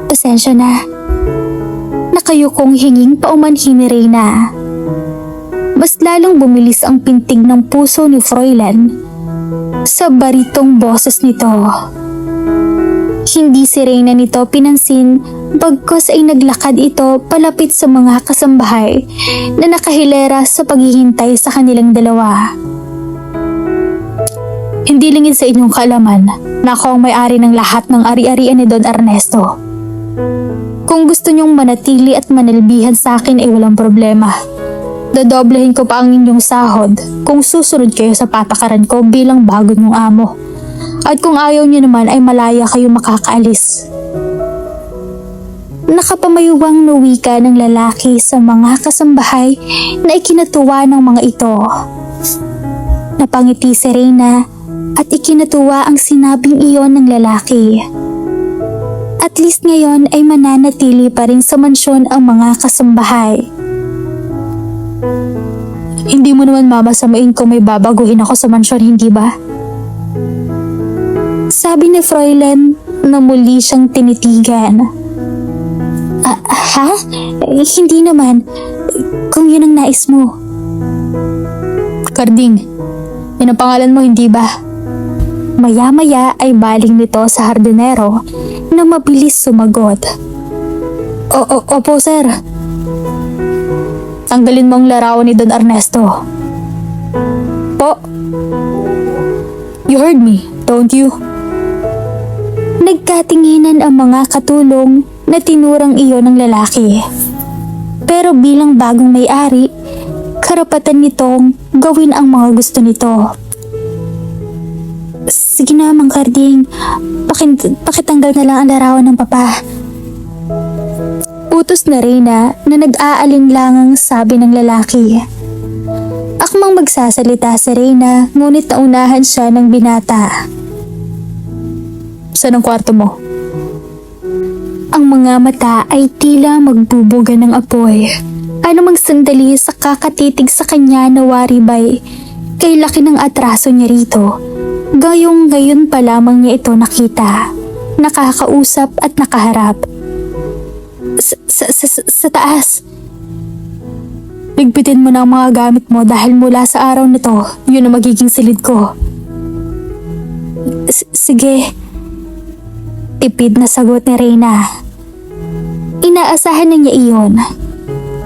Pasensya na. Nakayukong hinging paumanhin ni Reyna. Mas lalong bumilis ang pintig ng puso ni Froilan sa baritong boses nito. Hindi si Reyna nito pinansin bagkus ay naglakad ito palapit sa mga kasambahay na nakahilera sa paghihintay sa kanilang dalawa. Hindi lingid sa inyong kaalaman na ako ang may-ari ng lahat ng ari-arian ni Don Ernesto. Kung gusto niyong manatili at manalbihan sa akin ay walang problema. Dodoblehin ko pa ang inyong sahod kung susunod kayo sa patakaran ko bilang bago niyong amo. At kung ayaw niyo naman ay malaya kayo makakaalis. Nakapamayuwang na wika ng lalaki sa mga kasambahay na ikinatuwa ng mga ito. Napangiti si Reyna at ikinatuwa ang sinabing iyon ng lalaki. At least ngayon ay mananatili pa rin sa mansyon ang mga kasambahay. Hindi mo naman mamasamain kung may babaguhin ako sa mansyon, hindi ba? Sabi ni Froilan na muli siyang tinitigan. Ha? Hindi naman. Kung yun ang nais mo. Karding, yun ang pangalan mo, hindi ba? Maya-maya ay baling nito sa hardinero na mabilis sumagot. Opo, sir. Tanggalin mo ang larawan ni Don Ernesto. Po? You heard me, don't you? Nagkatinginan ang mga katulong na tinurang iyon ng lalaki. Pero bilang bagong may-ari, karapatan nitong gawin ang mga gusto nito. Sige na, Mang Karding. Pakitanggal na lang ang larawan ng papa. Utos na Reyna na nag-aalinlangang sabi ng lalaki. Akmang magsasalita si Reyna, ngunit naunahan siya ng binata. Saan ang kwarto mo? Ang mga mata ay tila magbubuga ng apoy. Anumang sandali sa kakatitig sa kanya na waribay, kay laki ng atraso niya rito. Gayong ngayon pa lamang niya ito nakita, nakakausap at nakaharap. Sa taas. Ligpitin mo na ang mga gamit mo dahil mula sa araw nito, yun ang magiging silid ko. Sige. Tipid na sagot ni Reyna. Inaasahan na niya iyon.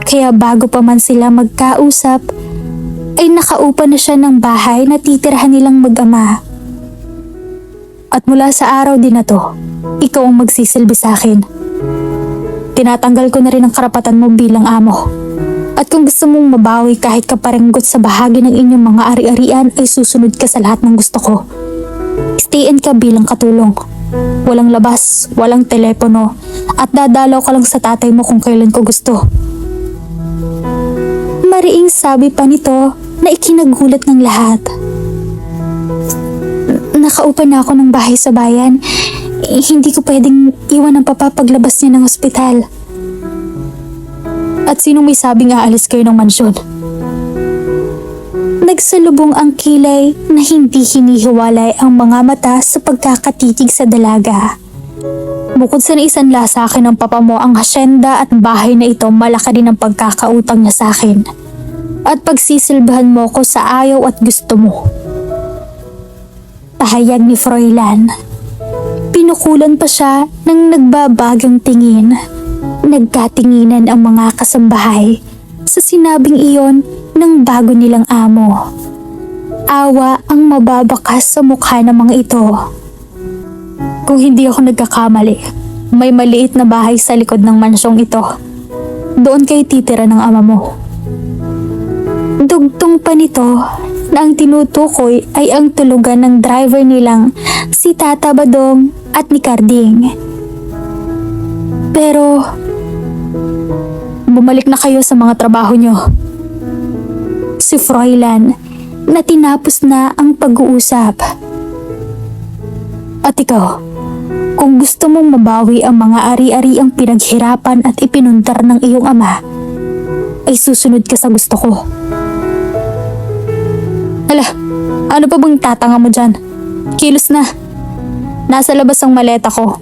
Kaya bago pa man sila magkausap, ay nakaupa na siya ng bahay na titirahan nilang mag-ama. At mula sa araw din na to, ikaw ang magsisilbi sa akin. Tinatanggal ko na rin ang karapatan mo bilang amo. At kung gusto mong mabawi kahit kaparenggot sa bahagi ng inyong mga ari-arian ay susunod ka sa lahat ng gusto ko. Stayin ka bilang katulong. Walang labas, walang telepono, at dadalaw ka lang sa tatay mo kung kailan ko gusto. Mariing sabi pa nito na ikinagulat ng lahat. Nakaupa na ako ng bahay sa bayan. Hindi ko pwedeng iwan ang papa paglabas niya ng ospital. At sinong may sabing aalis kayo ng mansyon? Nagsalubong ang kilay na hindi hinihiwalay ang mga mata sa pagkakatitig sa dalaga. Bukod sa naisanla sa akin ng papa mo ang hasyenda at bahay na ito, malaki din ang pagkakautang niya sa akin. At pagsisilbahan mo ko sa ayaw at gusto mo. Pahayag ni Froilan. Pinukulan pa siya ng nagbabagang tingin. Nagkatinginan ang mga kasambahay sa sinabing iyon ng bago nilang amo. Awa ang mababakas sa mukha ng mga ito. Kung hindi ako nagkakamali, may maliit na bahay sa likod ng mansyong ito. Doon kayo titira ng ama mo. Dugtong pa nito na ang tinutukoy ay ang tulugan ng driver nilang si Tata Badong at ni Karding. Pero bumalik na kayo sa mga trabaho nyo. Si Froilan na tinapos na ang pag-uusap. At ikaw, kung gusto mong mabawi ang mga ari-ari ang pinaghirapan at ipinuntar ng iyong ama, ay susunod ka sa gusto ko. Hala, ano pa bang tatanga mo dyan? Kilos na. Nasa labas ang maleta ko.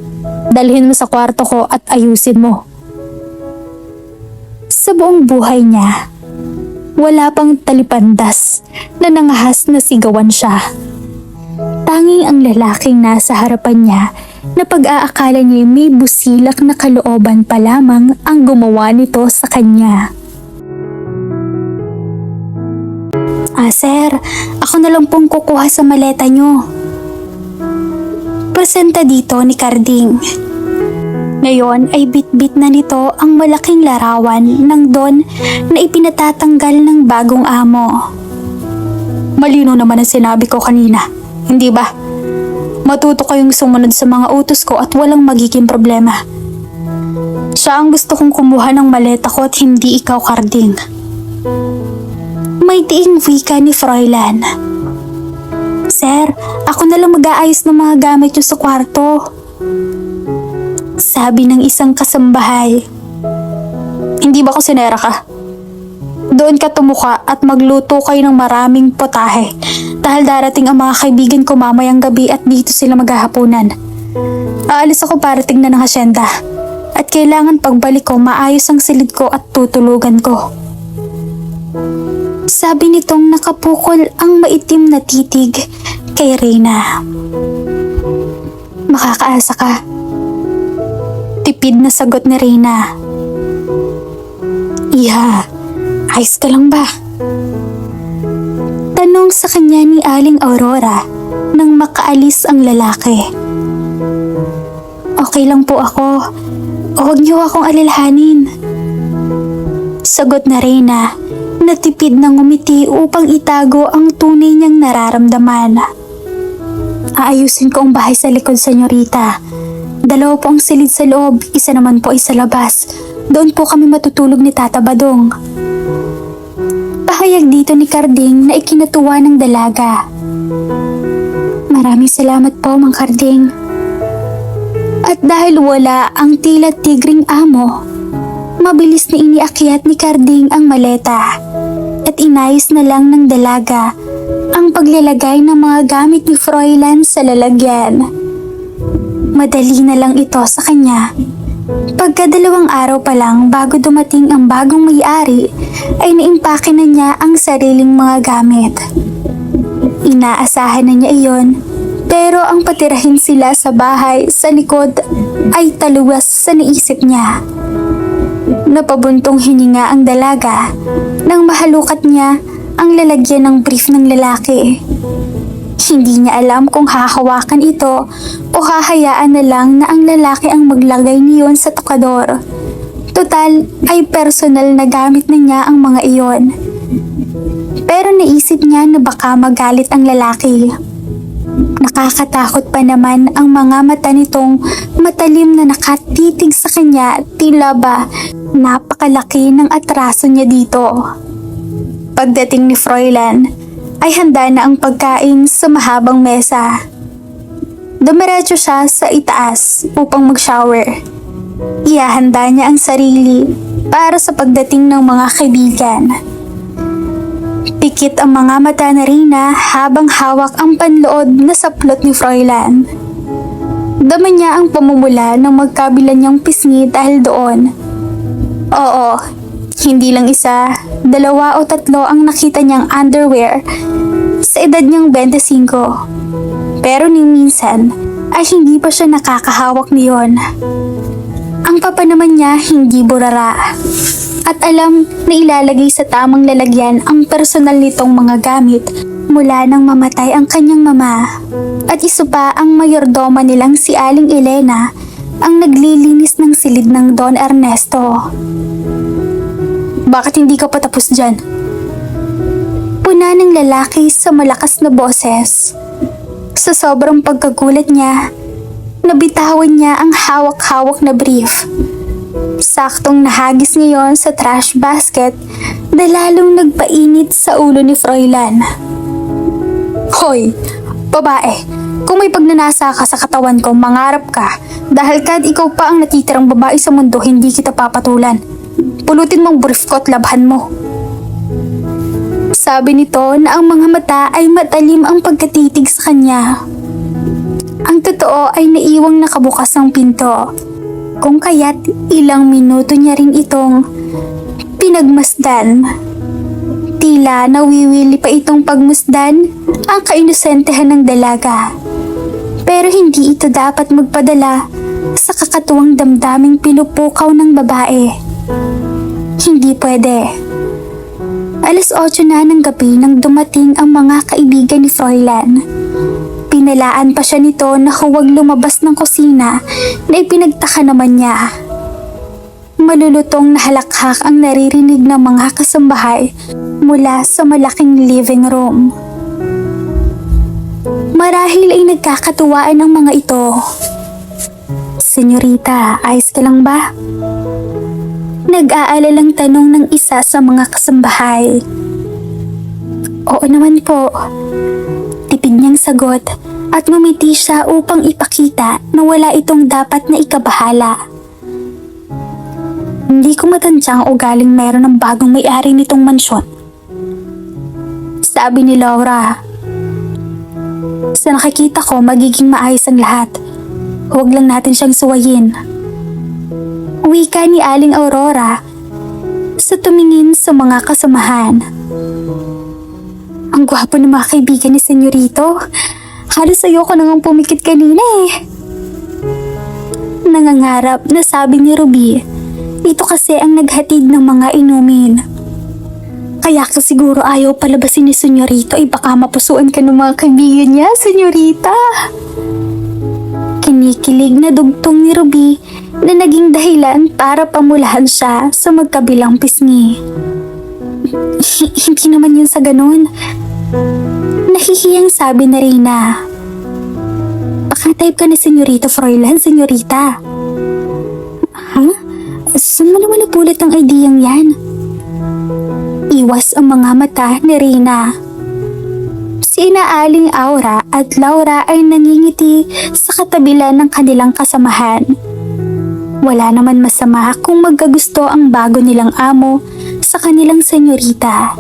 Dalhin mo sa kwarto ko at ayusin mo. Sa buong buhay niya, wala pang talipandas na nangahas na sigawan siya. Tanging ang lalaking nasa harapan niya na pag-aakala niya may busilak na kalooban pa lamang ang gumawa nito sa kanya. Sir, ako na lang pong kukuha sa maleta niyo. Presenta dito ni Karding. Ngayon ay bit-bit na nito ang malaking larawan ng Don na ipinatatanggal ng bagong amo. Malino naman ang sinabi ko kanina, hindi ba? Matuto kayong sumunod sa mga utos ko at walang magiging problema. Siya ang gusto kong kumuha ng maleta ko at hindi ikaw, Carding. May tiing wika ni Froilan. Sir, ako na lang mag-aayos ng mga gamit niyo sa kwarto. Sabi ng isang kasambahay. Hindi ba ko sinera ka? Doon ka tumuka at magluto kayo ng maraming potahe dahil darating ang mga kaibigan ko mamayang gabi at dito sila maghahapunan. Aalis ako para tingnan ng asyenda at kailangan pagbalik ko maayos ang silid ko at tutulugan ko. Sabi nitong nakapukol ang maitim na titig kay Reyna. Makakaasa ka. Tipid na sagot ni Reyna. Iha, ayos ka lang ba? Tanong sa kanya ni Aling Aurora nang makaalis ang lalaki. Okay lang po ako. Huwag niyo akong alilhanin. Sagot na Reyna na tipid na ngumiti upang itago ang tunay niyang nararamdaman. Aayusin ko ang bahay sa likod, senyorita. 2 po ang silid sa loob, 1 naman po ay sa labas. Doon po kami matutulog ni Tata Badong. Pahayag dito ni Carding na ikinatuwa ng dalaga. Maraming salamat po, Mang Carding. At dahil wala ang tila tigring amo, mabilis na iniakyat ni Carding ang maleta at inayos na lang ng dalaga ang paglalagay ng mga gamit ni Froilan sa lalagyan. Madali na lang ito sa kanya. Pagka 2 araw pa lang bago dumating ang bagong may-ari ay naimpake na niya ang sariling mga gamit. Inaasahan na niya iyon, pero ang patirahin sila sa bahay sa likod ay taluwas sa naisip niya. Napabuntong hininga ang dalaga nang mahalukat niya ang lalagyan ng brief ng lalaki. Hindi niya alam kung hahawakan ito o hahayaan na lang na ang lalaki ang maglagay niyon sa tokador. Total ay personal na gamit na niya ang mga iyon. Pero naisip niya na baka magalit ang lalaki. Nakakatakot pa naman ang mga mata nitong matalim na nakatitig sa kanya, tila ba napakalaki ng atraso niya dito. Pagdating ni Froilan, ay handa na ang pagkain sa mahabang mesa. Dumiretso siya sa itaas upang mag-shower. Ihahanda niya ang sarili para sa pagdating ng mga kaibigan. Pikit ang mga mata na Reyna habang hawak ang panloob na saplot ni Froilan. Dama niya ang pamumula ng magkabilan niyang pisngi dahil doon. Oo, hindi lang 1, 2 o 3 ang nakita niyang underwear sa edad niyang 25. Pero ni minsan ay hindi pa siya nakakahawak niyon. Ang papa naman niya hindi burara at alam na ilalagay sa tamang lalagyan ang personal nitong mga gamit mula nang mamatay ang kanyang mama. At isa pa ang mayordoma nilang si Aling Elena ang naglilinis ng silid ng Don Ernesto. Bakit hindi ka pa tapos dyan? Puna ng lalaki sa malakas na boses. Sa sobrang pagkagulat niya, nabitawan niya ang hawak-hawak na brief. Saktong nahagis niya yon sa trash basket na lalong nagpainit sa ulo ni Froilan. Hoy, babae, kung may pagnanasa ka sa katawan ko, mangarap ka dahil kahit ikaw pa ang natitirang babae sa mundo, hindi kita papatulan. Pulutin mong brief ko at labhan mo. Sabi nito na ang mga mata ay matalim ang pagkatitig sa kanya. Ang totoo ay naiwang nakabukas ang pinto, kung kaya't ilang minuto niya rin itong pinagmasdan. Tila nawiwili pa itong pagmasdan ang kainusentehan ng dalaga. Pero hindi ito dapat magpadala sa kakatuwang damdaming pinupukaw ng babae. Hindi pwede. 8:00 na ng gabi nang dumating ang mga kaibigan ni Froilan. Hinalaan pa siya nito na huwag lumabas ng kusina na ipinagtaka naman niya. Malulutong na halakhak ang naririnig ng mga kasambahay mula sa malaking living room. Marahil ay nagkakatuwaan ang mga ito. Senyorita, ayos ka lang ba? Nag-aalalang tanong ng isa sa mga kasambahay. Oo naman po. Tipid niyang sagot at ngumiti siya upang ipakita na wala itong dapat na ikabahala. Hindi ko matandang ugaling meron ng bagong may-ari nitong mansyon. Sabi ni Laura. Sa nakikita ko, magiging maayos ang lahat. Huwag lang natin siyang suwayin. Wika ni Aling Aurora sa tumingin sa mga kasamahan. Ang gwapo ng mga kaibigan ni Senyorito. Halos ayoko nang pumikit kanina eh. Nangangarap na sabi ni Ruby. Ito kasi ang naghatid ng mga inumin. Kaya ko siguro ayaw palabasin ni Senyorito ay baka mapusuan ka ng mga kaibigan niya, Senyorita. Kinikilig na dugtong ni Ruby na naging dahilan para pamulahan siya sa magkabilang pisngi. Hindi naman yun sa ganun. Nahihiyang sabi na Reyna. Baka type ka ni Senyorita Froilan, Senyorita. Ha? Saan mo naman napulat ang ideyang yan? Iwas ang mga mata ni Reyna. Sina Aling Aura at Laura ay nangingiti sa katabilan ng kanilang kasamahan. Wala naman masama kung magkagusto ang bago nilang amo sa kanilang senyorita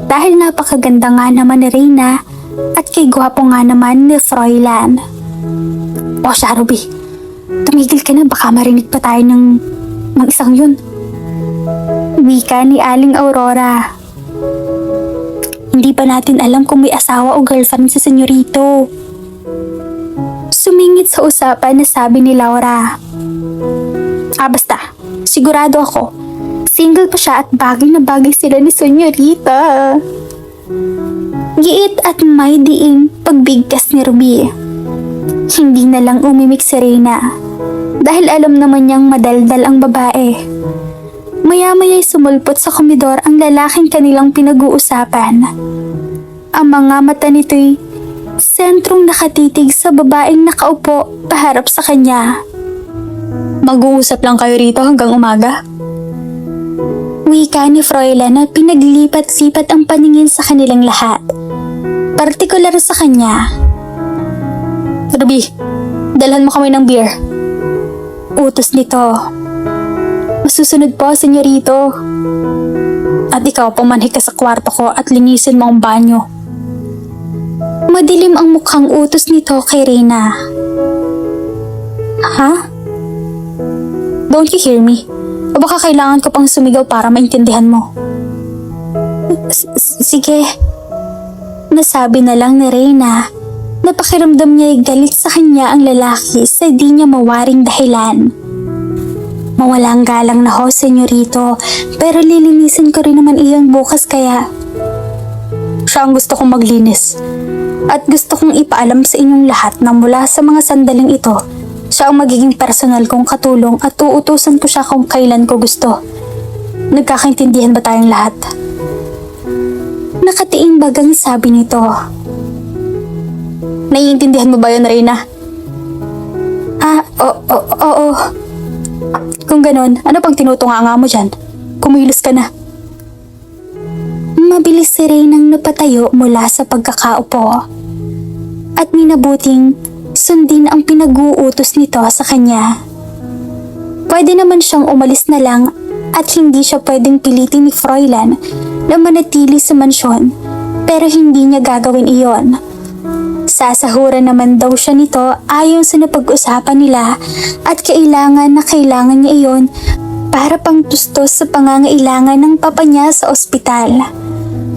dahil napakaganda nga naman ni Reyna at kay gwapo nga naman ni Froilan. O siya, Ruby, tumigil ka na baka marinig pa tayo ng isang yun. Wika ni Aling Aurora. Hindi pa natin alam kung may asawa o girlfriend si Senyorito. Sumingit sa usapan na sabi ni Laura. Basta, sigurado ako, single pa siya at bagay na bagay sila ni Senyorita. Giit at may diing pagbigkas ni Ruby. Hindi na lang umimik si Reyna dahil alam naman niyang madaldal ang babae. Maya-maya'y sumulpot sa komedor ang lalaking kanilang pinag-uusapan. Ang mga mata nito'y sentrong nakatitig sa babaeng nakaupo paharap sa kanya. Mag-uusap lang kayo rito hanggang umaga? Wika ni Froilan na pinaglipat-lipat ang paningin sa kanilang lahat. Partikular sa kanya. Ruby, dalhan mo kami ng beer. Utos nito. Masusunod po, Senyorito. At ikaw, pumanhik ka sa kwarto ko at linisin mo ang banyo. Madilim ang mukhang utos nito kay Reyna. Ha? Don't you hear me? O baka kailangan ko pang sumigaw para maintindihan mo? Sige. Nasabi na lang ni Reyna na pakiramdam niya'y galit sa kanya ang lalaki sa di niya mawaring dahilan. Mawalang galang na ho, Senyorito, pero lilinisin ko rin naman iyon bukas kaya. Siya ang gusto kong maglinis. At gusto kong ipaalam sa inyong lahat na mula sa mga sandaling ito, siya ang magiging personal kong katulong at uutusan ko siya kung kailan ko gusto. Nagkakaintindihan ba tayong lahat? Nakatiing bagang sabi nito. Naiintindihan mo ba yun, Reyna? Oo. Kung ganon, ano pang tinutunganga mo dyan? Kumilos ka na. Mabilis si Reynang napatayo mula sa pagkakaupo. At minabuting sundin ang pinag-uutos nito sa kanya. Pwede naman siyang umalis na lang at hindi siya pwedeng pilitin ni Froilan na manatili sa mansyon, pero hindi niya gagawin iyon. Sasahuran naman daw siya nito ayon sa napag-usapan nila at kailangan niya iyon para pang tustos sa pangangailangan ng papa niya sa ospital.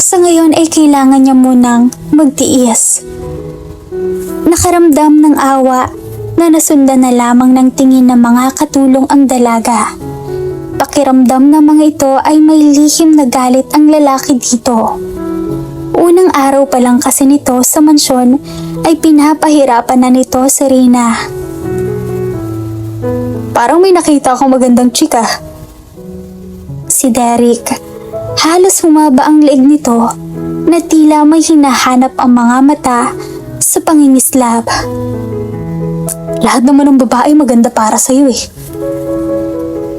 Sa ngayon ay kailangan niya munang magtiis. Nakaramdam ng awa na nasundan na lamang ng tingin ng mga katulong ang dalaga. Pakiramdam ng mga ito ay may lihim na galit ang lalaki dito. Unang araw pa lang kasi nito sa mansyon ay pinapahirapan na nito si Reyna. Parang may nakita akong magandang chika. Si Derek, halos humaba ang leeg nito na tila may hinahanap ang mga mata sa pangingislap. Lahat naman ng babae maganda para sa'yo eh.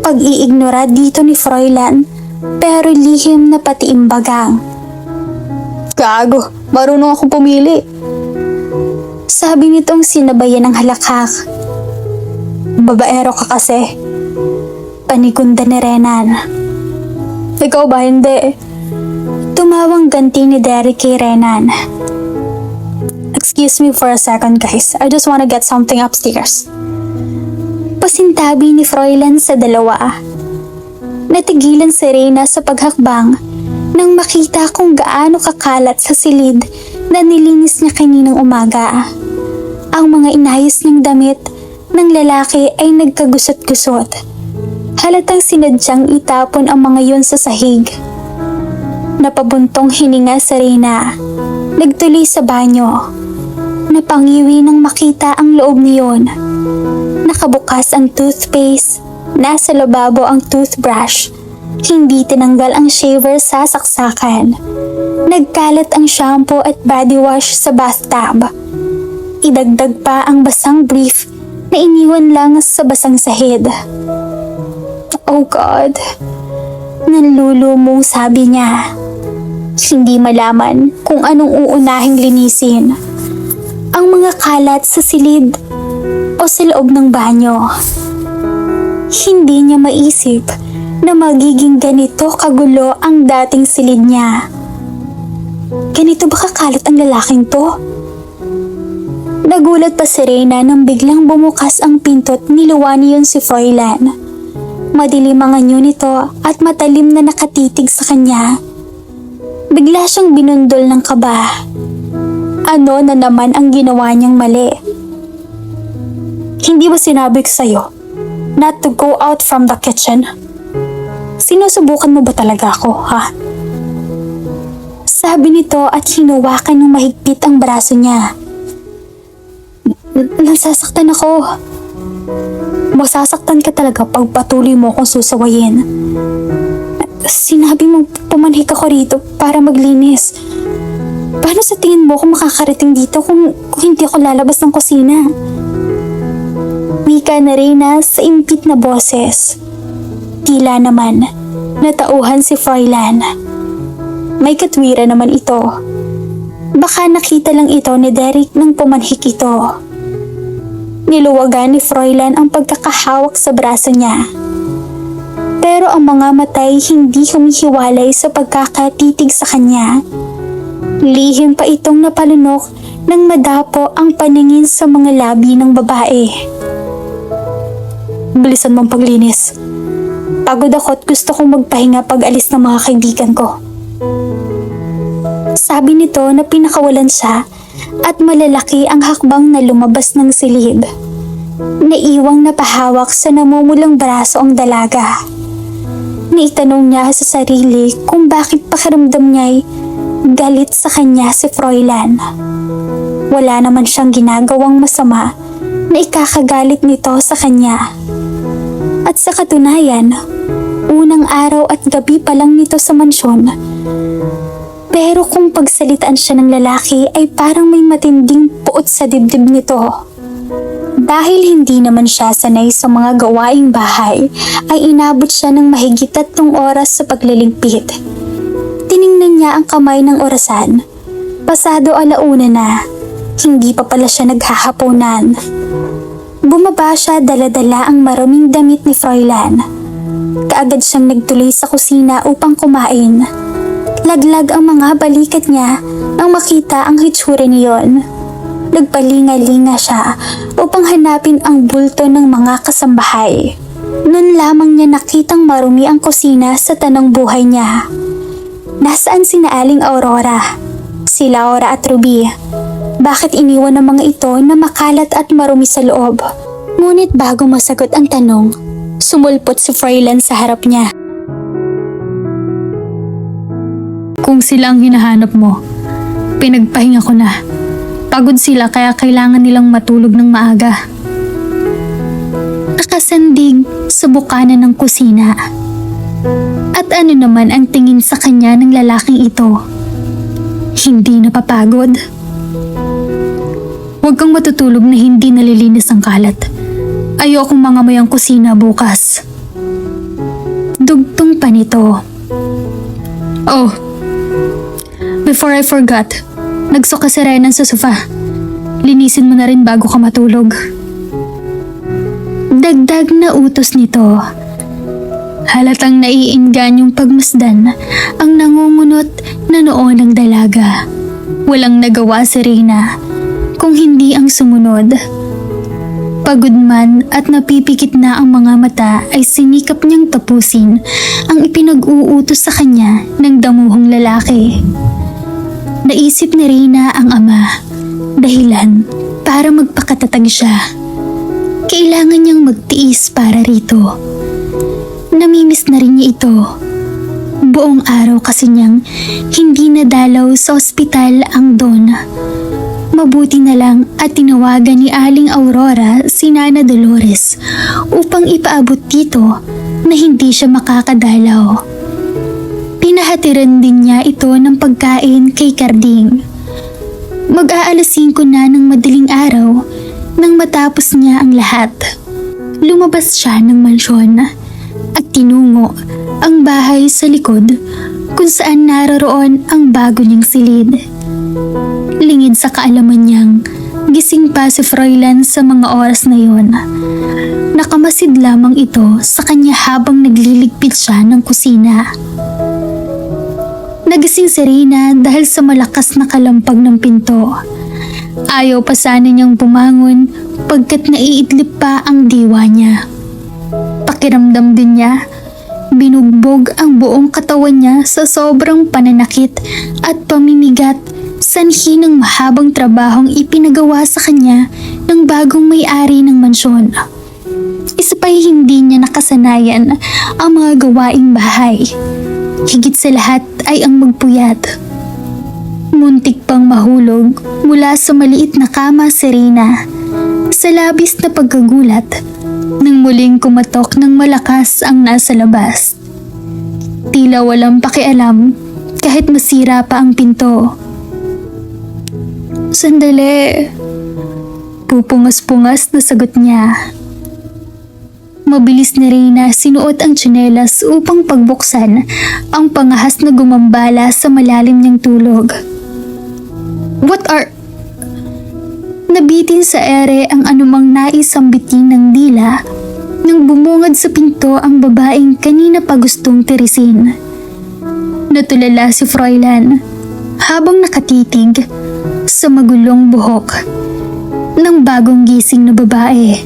Pag-iignora dito ni Froilan pero lihim na patiimbagang. Gago, marunong akong pumili. Sabi nitong sinabayan ng halakhak. Babaero ka kasi. Panigunda ni Renan. Ikaw ba hindi? Tumawang ganti ni Derek kay Renan. Excuse me for a second guys, I just wanna get something upstairs. Pasintabi ni Froilan sa dalawa. Natigilan si Reyna sa paghakbang nang makita kung gaano kakalat sa silid na nilinis niya kaninang umaga. Ang mga inayos niyang damit ng lalaki ay nagkagusot-gusot. Halatang sinadyang itapon ang mga yun sa sahig. Napabuntong hininga sa Reyna. Nagtuloy sa banyo. Napangiwi nang makita ang loob niyon. Nakabukas ang toothpaste. Nasa lababo ang toothbrush. Hindi tinanggal ang shaver sa saksakan. Nagkalat ang shampoo at body wash sa bathtub. Idagdag pa ang basang brief na iniwan lang sa basang sahid. Oh God, nanlulumo sabi niya. Hindi malaman kung anong uunahing linisin. Ang mga kalat sa silid o sa loob ng banyo. Hindi niya maisip na magiging ganito kagulo ang dating silid niya. Ganito ba kakalat ang lalaking to? Nagulat pa si Reyna nang biglang bumukas ang pinto't niluwani yun si Froilan. Madilim ang anyo nito at matalim na nakatitig sa kanya. Bigla siyang binundol ng kaba. Ano na naman ang ginawa niyang mali? Hindi ba sinabi ko sa'yo not to go out from the kitchen? Sinusubukan mo ba talaga ako, ha? Sabi nito at hinuwakan ng mahigpit ang braso niya. Nasasaktan ako. Masasaktan ka talaga pag patuloy mo akong susawayin. Sinabi mo pumanhik ako rito para maglinis. Paano sa tingin mo ako makakarating dito kung hindi ako lalabas ng kusina? Wika na Reyna sa impit na boses. Tila naman, natauhan si Froilan. May katwira naman ito. Baka nakita lang ito ni Derek nang pumanhik ito. Niluwagan ni Froilan ang pagkakahawak sa braso niya. Pero ang mga matay hindi humihiwalay sa pagkakatitig sa kanya. Lihim pa itong napalunok nang madapo ang paningin sa mga labi ng babae. Bilisan mong paglinis. Pagod ako at gusto kong magpahinga pag alis ng mga kaibigan ko. Sabi nito na pinakawalan siya at malalaki ang hakbang na lumabas ng silid. Naiwang napahawak sa namumulang braso ang dalaga. Naitanong niya sa sarili kung bakit pakiramdam niya'y galit sa kanya si Froilan. Wala naman siyang ginagawang masama na ikakagalit nito sa kanya. At sa katunayan, unang araw at gabi pa lang nito sa mansyon. Pero kung pagsalitaan siya ng lalaki ay parang may matinding puot sa dibdib nito. Dahil hindi naman siya sanay sa mga gawaing bahay, ay inabot siya ng mahigit 3 oras sa pagliligpit. Tiningnan niya ang kamay ng orasan. Pasado 1:00 na, hindi pa pala siya naghahaponan. Bumaba siya dala-dala ang maruming damit ni Froilan. Kaagad siyang nagtuloy sa kusina upang kumain. Laglag ang mga balikat niya nang makita ang hitsura niyon. Nagpalinga-linga siya upang hanapin ang bulto ng mga kasambahay. Noon lamang niya nakitang marumi ang kusina sa tanong buhay niya. Nasaan sina Aling Aurora, si Laura at Ruby? Bakit iniwan ng mga ito na makalat at marumi sa loob? Ngunit bago masagot ang tanong, sumulpot si Froilan sa harap niya. Kung sila ang hinahanap mo, Pinagpahinga ko na. Pagod sila kaya kailangan nilang matulog ng maaga. Nakasandig sa bukana ng kusina. At ano naman ang tingin sa kanya ng lalaking ito? Hindi napapagod. Huwag kang matutulog na hindi nalilinis ang kalat. Ayokong mangamoy ang kusina bukas. Dugtong pa nito. Oh, before I forgot, nagsuka si Renan sa sofa. Linisin mo na rin bago ka matulog. Dagdag na utos nito. Halatang naiingganyong pagmasdan ang nangungunot na noo ng dalaga. Walang nagawa si Reyna kung hindi ang sumunod. Pagod man at napipikit na ang mga mata ay sinikap niyang tapusin ang ipinag-uutos sa kanya ng damuhong lalaki. Naisip ni Reyna ang ama, dahilan para magpakatatag siya. Kailangan niyang magtiis para rito. Namimiss na rin niya ito. Buong araw kasi niyang hindi nadalaw sa ospital ang Don. Mabuti na lang at tinawagan ni Aling Aurora si Nana Dolores upang ipaabot dito na hindi siya makakadalaw. Pinahatiran din niya ito ng pagkain kay Carding. Mag-aalas 5 na ng madaling araw nang matapos niya ang lahat. Lumabas siya ng mansyon at tinungo ang bahay sa likod kung saan naroroon ang bago niyang silid. Lingid sa kaalaman niyang gising pa si Froilan sa mga oras na yon. Nakamasid lamang ito sa kanya habang nagliligpit siya ng kusina. Nagising si Reyna dahil sa malakas na kalampag ng pinto. Ayaw pa sana niyang bumangon pagkat naiidlip pa ang diwa niya. Pakiramdam din niya, binugbog ang buong katawan niya sa sobrang pananakit at pamimigat, sanhi ng mahabang trabahong ipinagawa sa kanya ng bagong may-ari ng mansyon. Isa pa'y hindi niya nakasanayan ang mga gawaing bahay. Higit sa lahat ay ang magpuyat. Muntik pang mahulog mula sa maliit na kama si Reyna sa labis na pagkagulat nang muling kumatok ng malakas ang nasa labas. Tila walang pakialam kahit masira pa ang pinto. Sandali. Pupungas-pungas na sagot niya. Mabilis ni Reyna sinuot ang tsinelas upang pagbuksan ang pangahas na gumambala sa malalim niyang tulog. What are... Nabitin sa ere ang anumang naisambitin ng dila nang bumungad sa pinto ang babaeng kanina pa gustong tirisin. Natulala si Froilan habang nakatitig sa magulong buhok ng bagong gising na babae.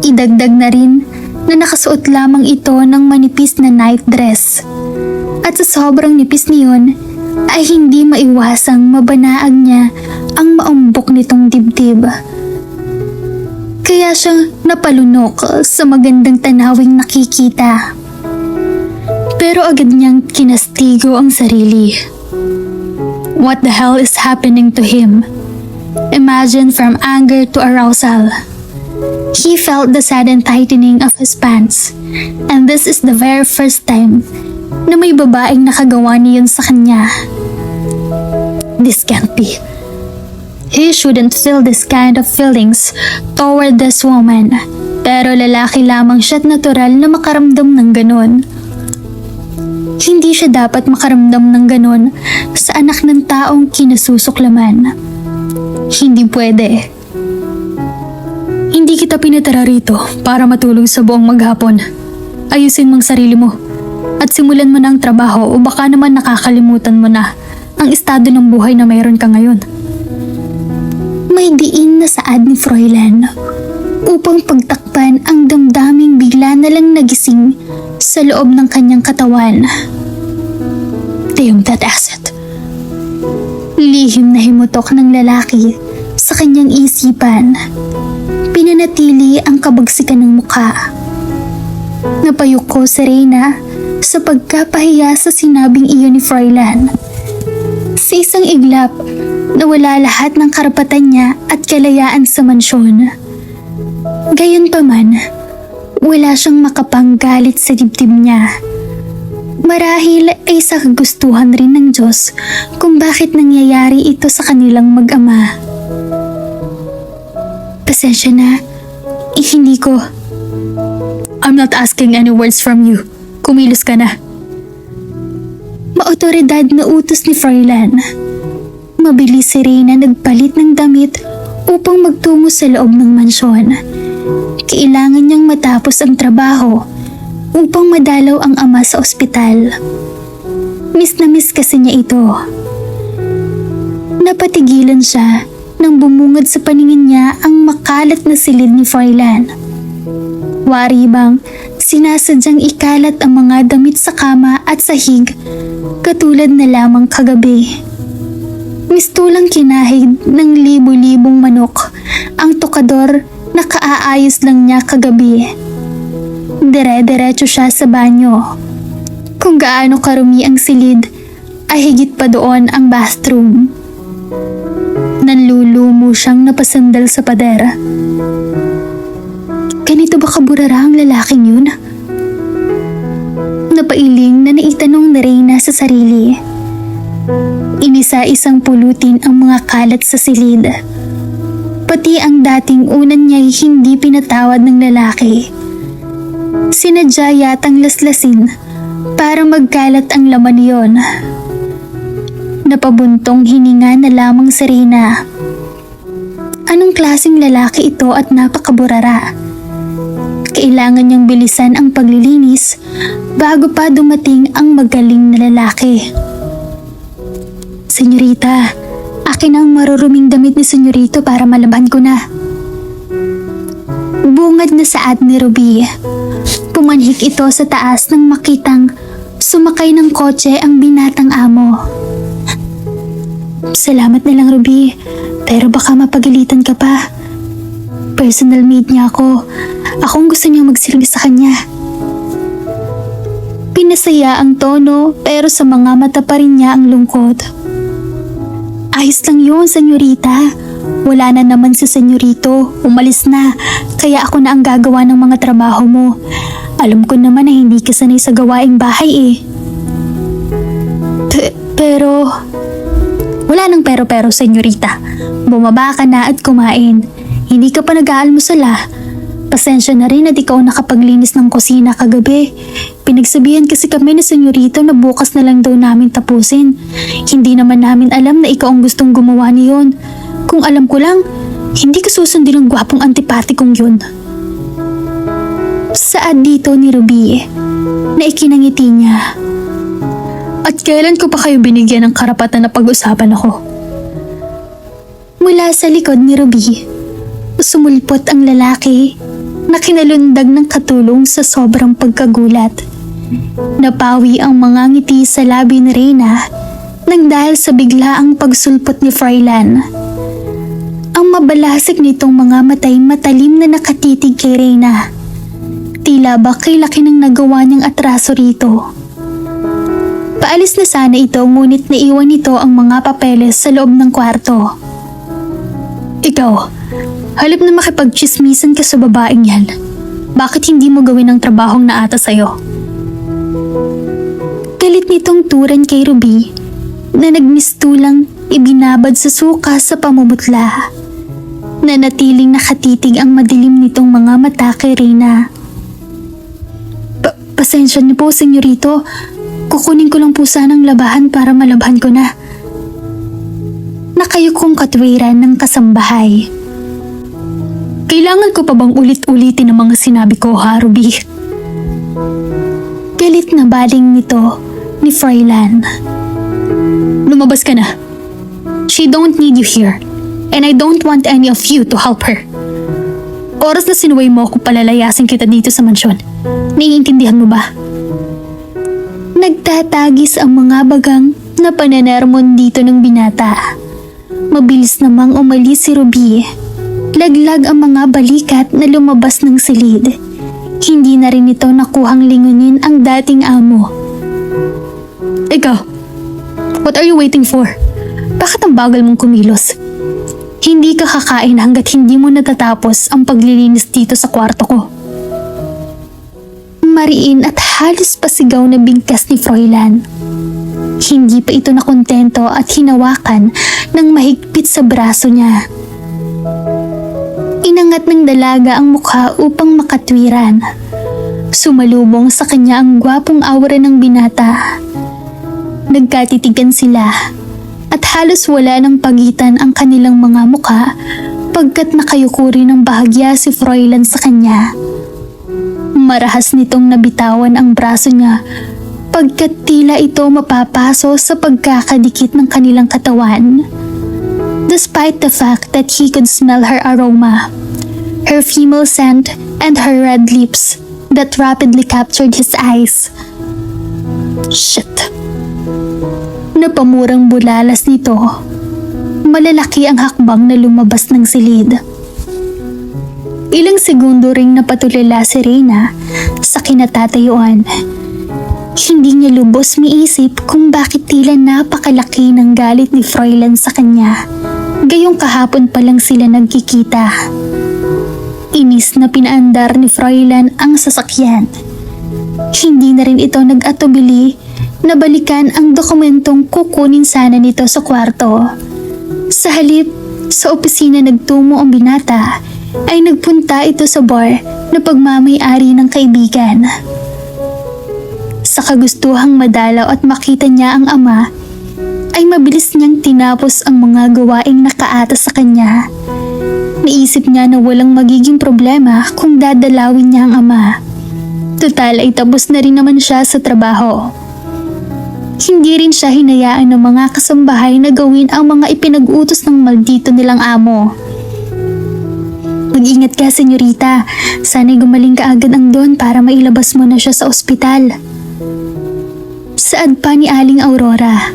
Idagdag na rin na nakasuot lamang ito ng manipis na night dress. At sa sobrang nipis niyon ay hindi maiwasang mabanaag niya ang maumbok nitong dibdib. Kaya siya napalunok sa magandang tanawing nakikita. Pero agad niyang kinastigo ang sarili. What the hell is happening to him? Imagine from anger to arousal. He felt the sudden tightening of his pants, and this is the very first time na may babaeng nakagawa niyon sa kanya. This can't be. He shouldn't feel this kind of feelings toward this woman, pero lalaki lamang siya't natural na makaramdam ng ganon. Hindi siya dapat makaramdam ng ganon sa anak ng taong kinasusuklaman. Hindi pwede. Hindi kita pinatara rito para matulog sa buong maghapon. Ayusin mong sarili mo at simulan mo na ang trabaho o baka naman nakakalimutan mo na ang estado ng buhay na mayroon ka ngayon. May diin na saad ni Froilan upang pagtakpan ang damdaming bigla na lang nagising sa loob ng kanyang katawan. Damn that asset. Lihim na himutok ng lalaki sa kanyang isipan. Pinanatili ang kabagsikan ng mukha. Napayuko si Reyna sa pagkapahiya sa sinabing iyon ni Froilan. Sa isang iglap, nawala lahat ng karapatan niya at kalayaan sa mansyon. Gayunpaman, wala siyang makapanggalit sa dibdib niya. Marahil ay sa kagustuhan rin ng Diyos kung bakit nangyayari ito sa kanilang mag-ama. Pasensya na, hindi ko. I'm not asking any words from you. Kumilos ka na. Maotoridad na utos ni Froilan. Mabilis si Reyna nagpalit ng damit upang magtungo sa loob ng mansyon. Kailangan niyang matapos ang trabaho upang madalaw ang ama sa ospital. Miss na miss kasi niya ito. Napatigilan siya nang bumungad sa paningin niya ang makalat na silid ni Froilan. Wari bang sinasadyang ikalat ang mga damit sa kama at sahig katulad na lamang kagabi. Mistulang kinahig ng libo-libong manok ang tukador na kaaayos lang niya kagabi. Dire-diretso siya sa banyo. Kung gaano karumi ang silid, ay higit pa doon ang bathroom. Nanlulumo siyang napasandal sa pader. Ganito ba kaburara ang lalaking yun? Napailing na naitanong na Reyna sa sarili. Inisa-isang pulutin ang mga kalat sa silid. Pati ang dating unan niya'y hindi pinatawad ng lalaki. Sinadya yatang laslasin para magkalat ang laman niyon. Napabuntong hininga na lamang si Reyna. Anong klaseng lalaki ito at napakaburara? Kailangan niyang bilisan ang paglilinis bago pa dumating ang magaling na lalaki. Senyorita, akin ang maruruming damit ni senyorito para malaban ko na. Bungad na saad ni Ruby. Pumanhik ito sa taas nang makitang sumakay ng kotse ang binatang amo. Salamat na lang, Ruby, pero baka mapagalitan ka pa. Personal maid niya ako. Akong gusto niyang magsilbi sa kanya. Pinasaya ang tono pero sa mga mata pa rin niya ang lungkot. Ayos lang yun, senyorita. Wala na naman si senyorito. Umalis na. Kaya ako na ang gagawa ng mga trabaho mo. Alam ko naman na hindi ka sanay sa gawaing bahay eh. Pero... Wala nang pero-pero, senyorita. Bumaba ka na at kumain. Hindi ka pa nag-aalmusal ah. Pasensya na rin at ikaw nakapaglinis ng kusina kagabi. Pinagsabihan kasi kami ni senyorito na bukas na lang daw namin tapusin. Hindi naman namin alam na ikaw ang gustong gumawa niyon. Kung alam ko lang, hindi ka susundin ng gwapong antipatikong yun. Saad dito ni Ruby na ikinangiti niya. At kailan ko pa kayo binigyan ng karapatan na pag-usapan ako? Mula sa likod ni Ruby, sumulpot ang lalaki na kinalundag ng katulong sa sobrang pagkagulat. Napawi ang mga ngiti sa labi ni Reyna nang dahil sa biglaang pagsulpot ni Froilan. Ang mabalasik nitong mga matay matalim na nakatitig kay Reyna. Tila ba kay laki ng nagawa niyang atraso rito. Paalis na sana ito ngunit naiwan nito ang mga papeles sa loob ng kwarto. Ikaw, halip na makipagchismisan ka sa babaeng yan. Bakit hindi mo gawin ang trabahong naata sa'yo? Galit nitong turan kay Ruby na nagmistulang ibinabad sa suka sa pamumutla. Nanatiling nakatitig ang madilim nitong mga mata kay Reyna. Pasensya niyo po, senyorito. Kukunin ko lang po sanang labahan para malabhan ko na. Nakayukong katwiran ng kasambahay. Kailangan ko pa bang ulit-ulitin ang mga sinabi ko, ha, Ruby? Galit na baling nito ni Froilan. Lumabas ka na. She don't need you here. And I don't want any of you to help her. Oras na sinuway mo ako palalayasin kita dito sa mansyon. Naiintindihan mo ba? Nagtatagis ang mga bagang na pananarmon dito ng binata. Mabilis namang umalis si Ruby. Laglag ang mga balikat na lumabas ng silid. Hindi na rin ito nakuhang lingunin ang dating amo. Ikaw, what are you waiting for? ang bagal mong kumilos. Hindi ka kakain hanggat hindi mo natatapos ang paglilinis dito sa kwarto ko. Mariin at halos pasigaw na bigkas ni Froilan. Hindi pa ito nakontento at hinawakan ng mahigpit sa braso niya. Inangat ng dalaga ang mukha upang makatwiran. Sumalubong sa kanya ang gwapong aura ng binata. Nagkatitigan sila at halos wala ng pagitan ang kanilang mga mukha pagkat nakayukuri ng bahagya si Froilan sa kanya. Marahas nitong nabitawan ang braso niya pagkat tila ito mapapaso sa pagkakadikit ng kanilang katawan. Despite the fact that he could smell her aroma, her female scent and her red lips that rapidly captured his eyes. Shit! Napamurang bulalas nito. Malalaki ang hakbang na lumabas ng silid. Ilang segundo ring napatulala si Reyna sa kinatatayuan. Hindi niya lubos miisip kung bakit tila napakalaki ng galit ni Froilan sa kanya. Gayong kahapon pa lang sila nagkikita. Inis na pinaandar ni Froilan ang sasakyan. Hindi na rin ito nag-atubili na balikan ang dokumentong kukunin sana nito sa kwarto. Sa halip, sa opisina nagtungo ang binata, ay nagpunta ito sa bar na pagmamay-ari ng kaibigan. Sa kagustuhang madalaw at makita niya ang ama, ay mabilis niyang tinapos ang mga gawaing nakaata sa kanya. Naisip niya na walang magiging problema kung dadalawin niya ang ama. Total ay tapos na rin naman siya sa trabaho. Hindi rin siya hinayaan ng mga kasambahay na gawin ang mga ipinag-utos ng maldito nilang amo. Mag-ingat ka, senyorita. Sana'y gumaling ka agad ang Don para mailabas mo na siya sa ospital. Saad pa ni Aling Aurora,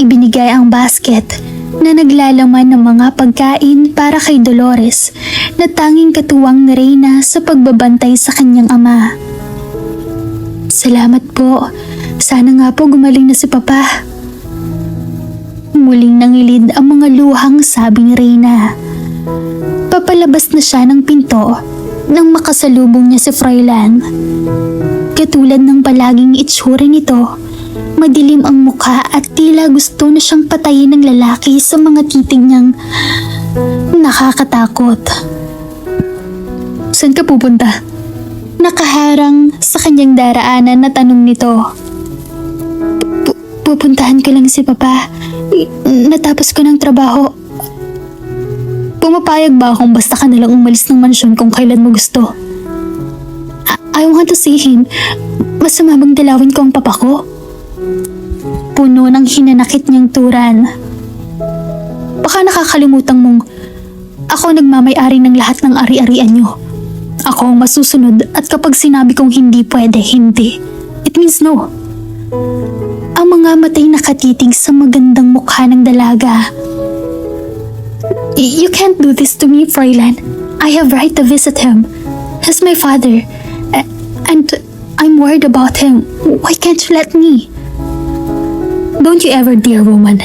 ibinigay ang basket na naglalaman ng mga pagkain para kay Dolores na tanging katuwang ni Reyna sa pagbabantay sa kanyang ama. Salamat po. Sana nga po gumaling na si Papa. Muling nangilid ang mga luhang sabi ni Reyna. Papalabas na siya ng pinto nang makasalubong niya si Froilan. Katulad ng palaging itsura nito, madilim ang mukha at tila gusto na siyang patayin ng lalaki sa mga titig niyang nakakatakot. Saan ka pupunta? Nakaharang sa kanyang daraanan na tanong nito. Pupuntahan ko lang si Papa. Natapos ko ng trabaho. Pumapayag ba akong basta ka nalang umalis ng mansyon kung kailan mo gusto? I want to see him. Masama bang dalawin ko ang papa ko? Puno ng hinanakit niyang turan. Baka nakakalimutan mong ako nagmamay-ari ng lahat ng ari-arian niyo. Ako ang masusunod at kapag sinabi kong hindi pwede, hindi. It means no. Ang mga matay nakatitig sa magandang mukha ng dalaga. You can't do this to me, Froilan. I have right to visit him. He's my father. And I'm worried about him. Why can't you let me? Don't you ever, dear woman.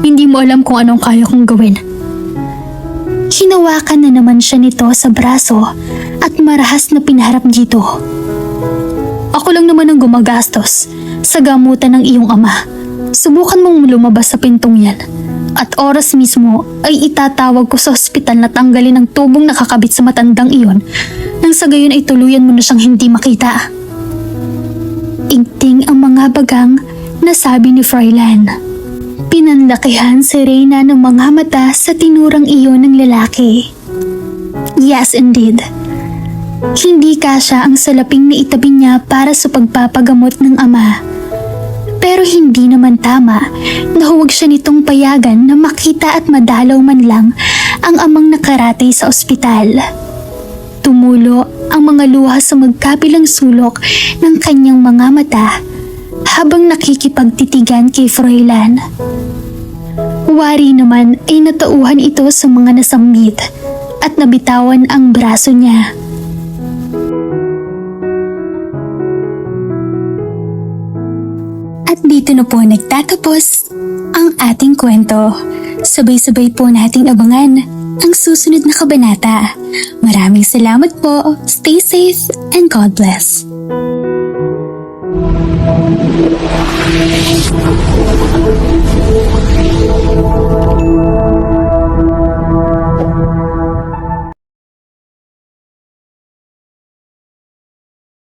Hindi mo alam kung anong kaya kong gawin. Hinawakan na naman siya nito sa braso at marahas na pinaharap dito. Ako lang naman ang gumagastos sa gamutan ng iyong ama. Subukan mong lumabas sa pintong yan. At oras mismo ay itatawag ko sa ospital na tanggalin ang tubong nakakabit sa matandang iyon nang sa gayon ay tuluyan mo na siyang hindi makita. Igting ang mga bagang na sabi ni Froilan. Pinanlakihan si Reyna ng mga mata sa tinurang iyon ng lalaki. Yes, indeed. Hindi kasya ang salaping na itabi niya para sa pagpapagamot ng ama. Pero hindi naman tama na huwag siya nitong payagan na makita at madalaw man lang ang amang nakaratay sa ospital. Tumulo ang mga luha sa magkabilang sulok ng kanyang mga mata habang nakikipagtitigan kay Froilan. Wari naman ay natauhan ito sa mga nasambit at nabitawan ang braso niya. At dito na po nagtatapos ang ating kwento. Sabay-sabay po nating abangan ang susunod na kabanata. Maraming salamat po. Stay safe and God bless.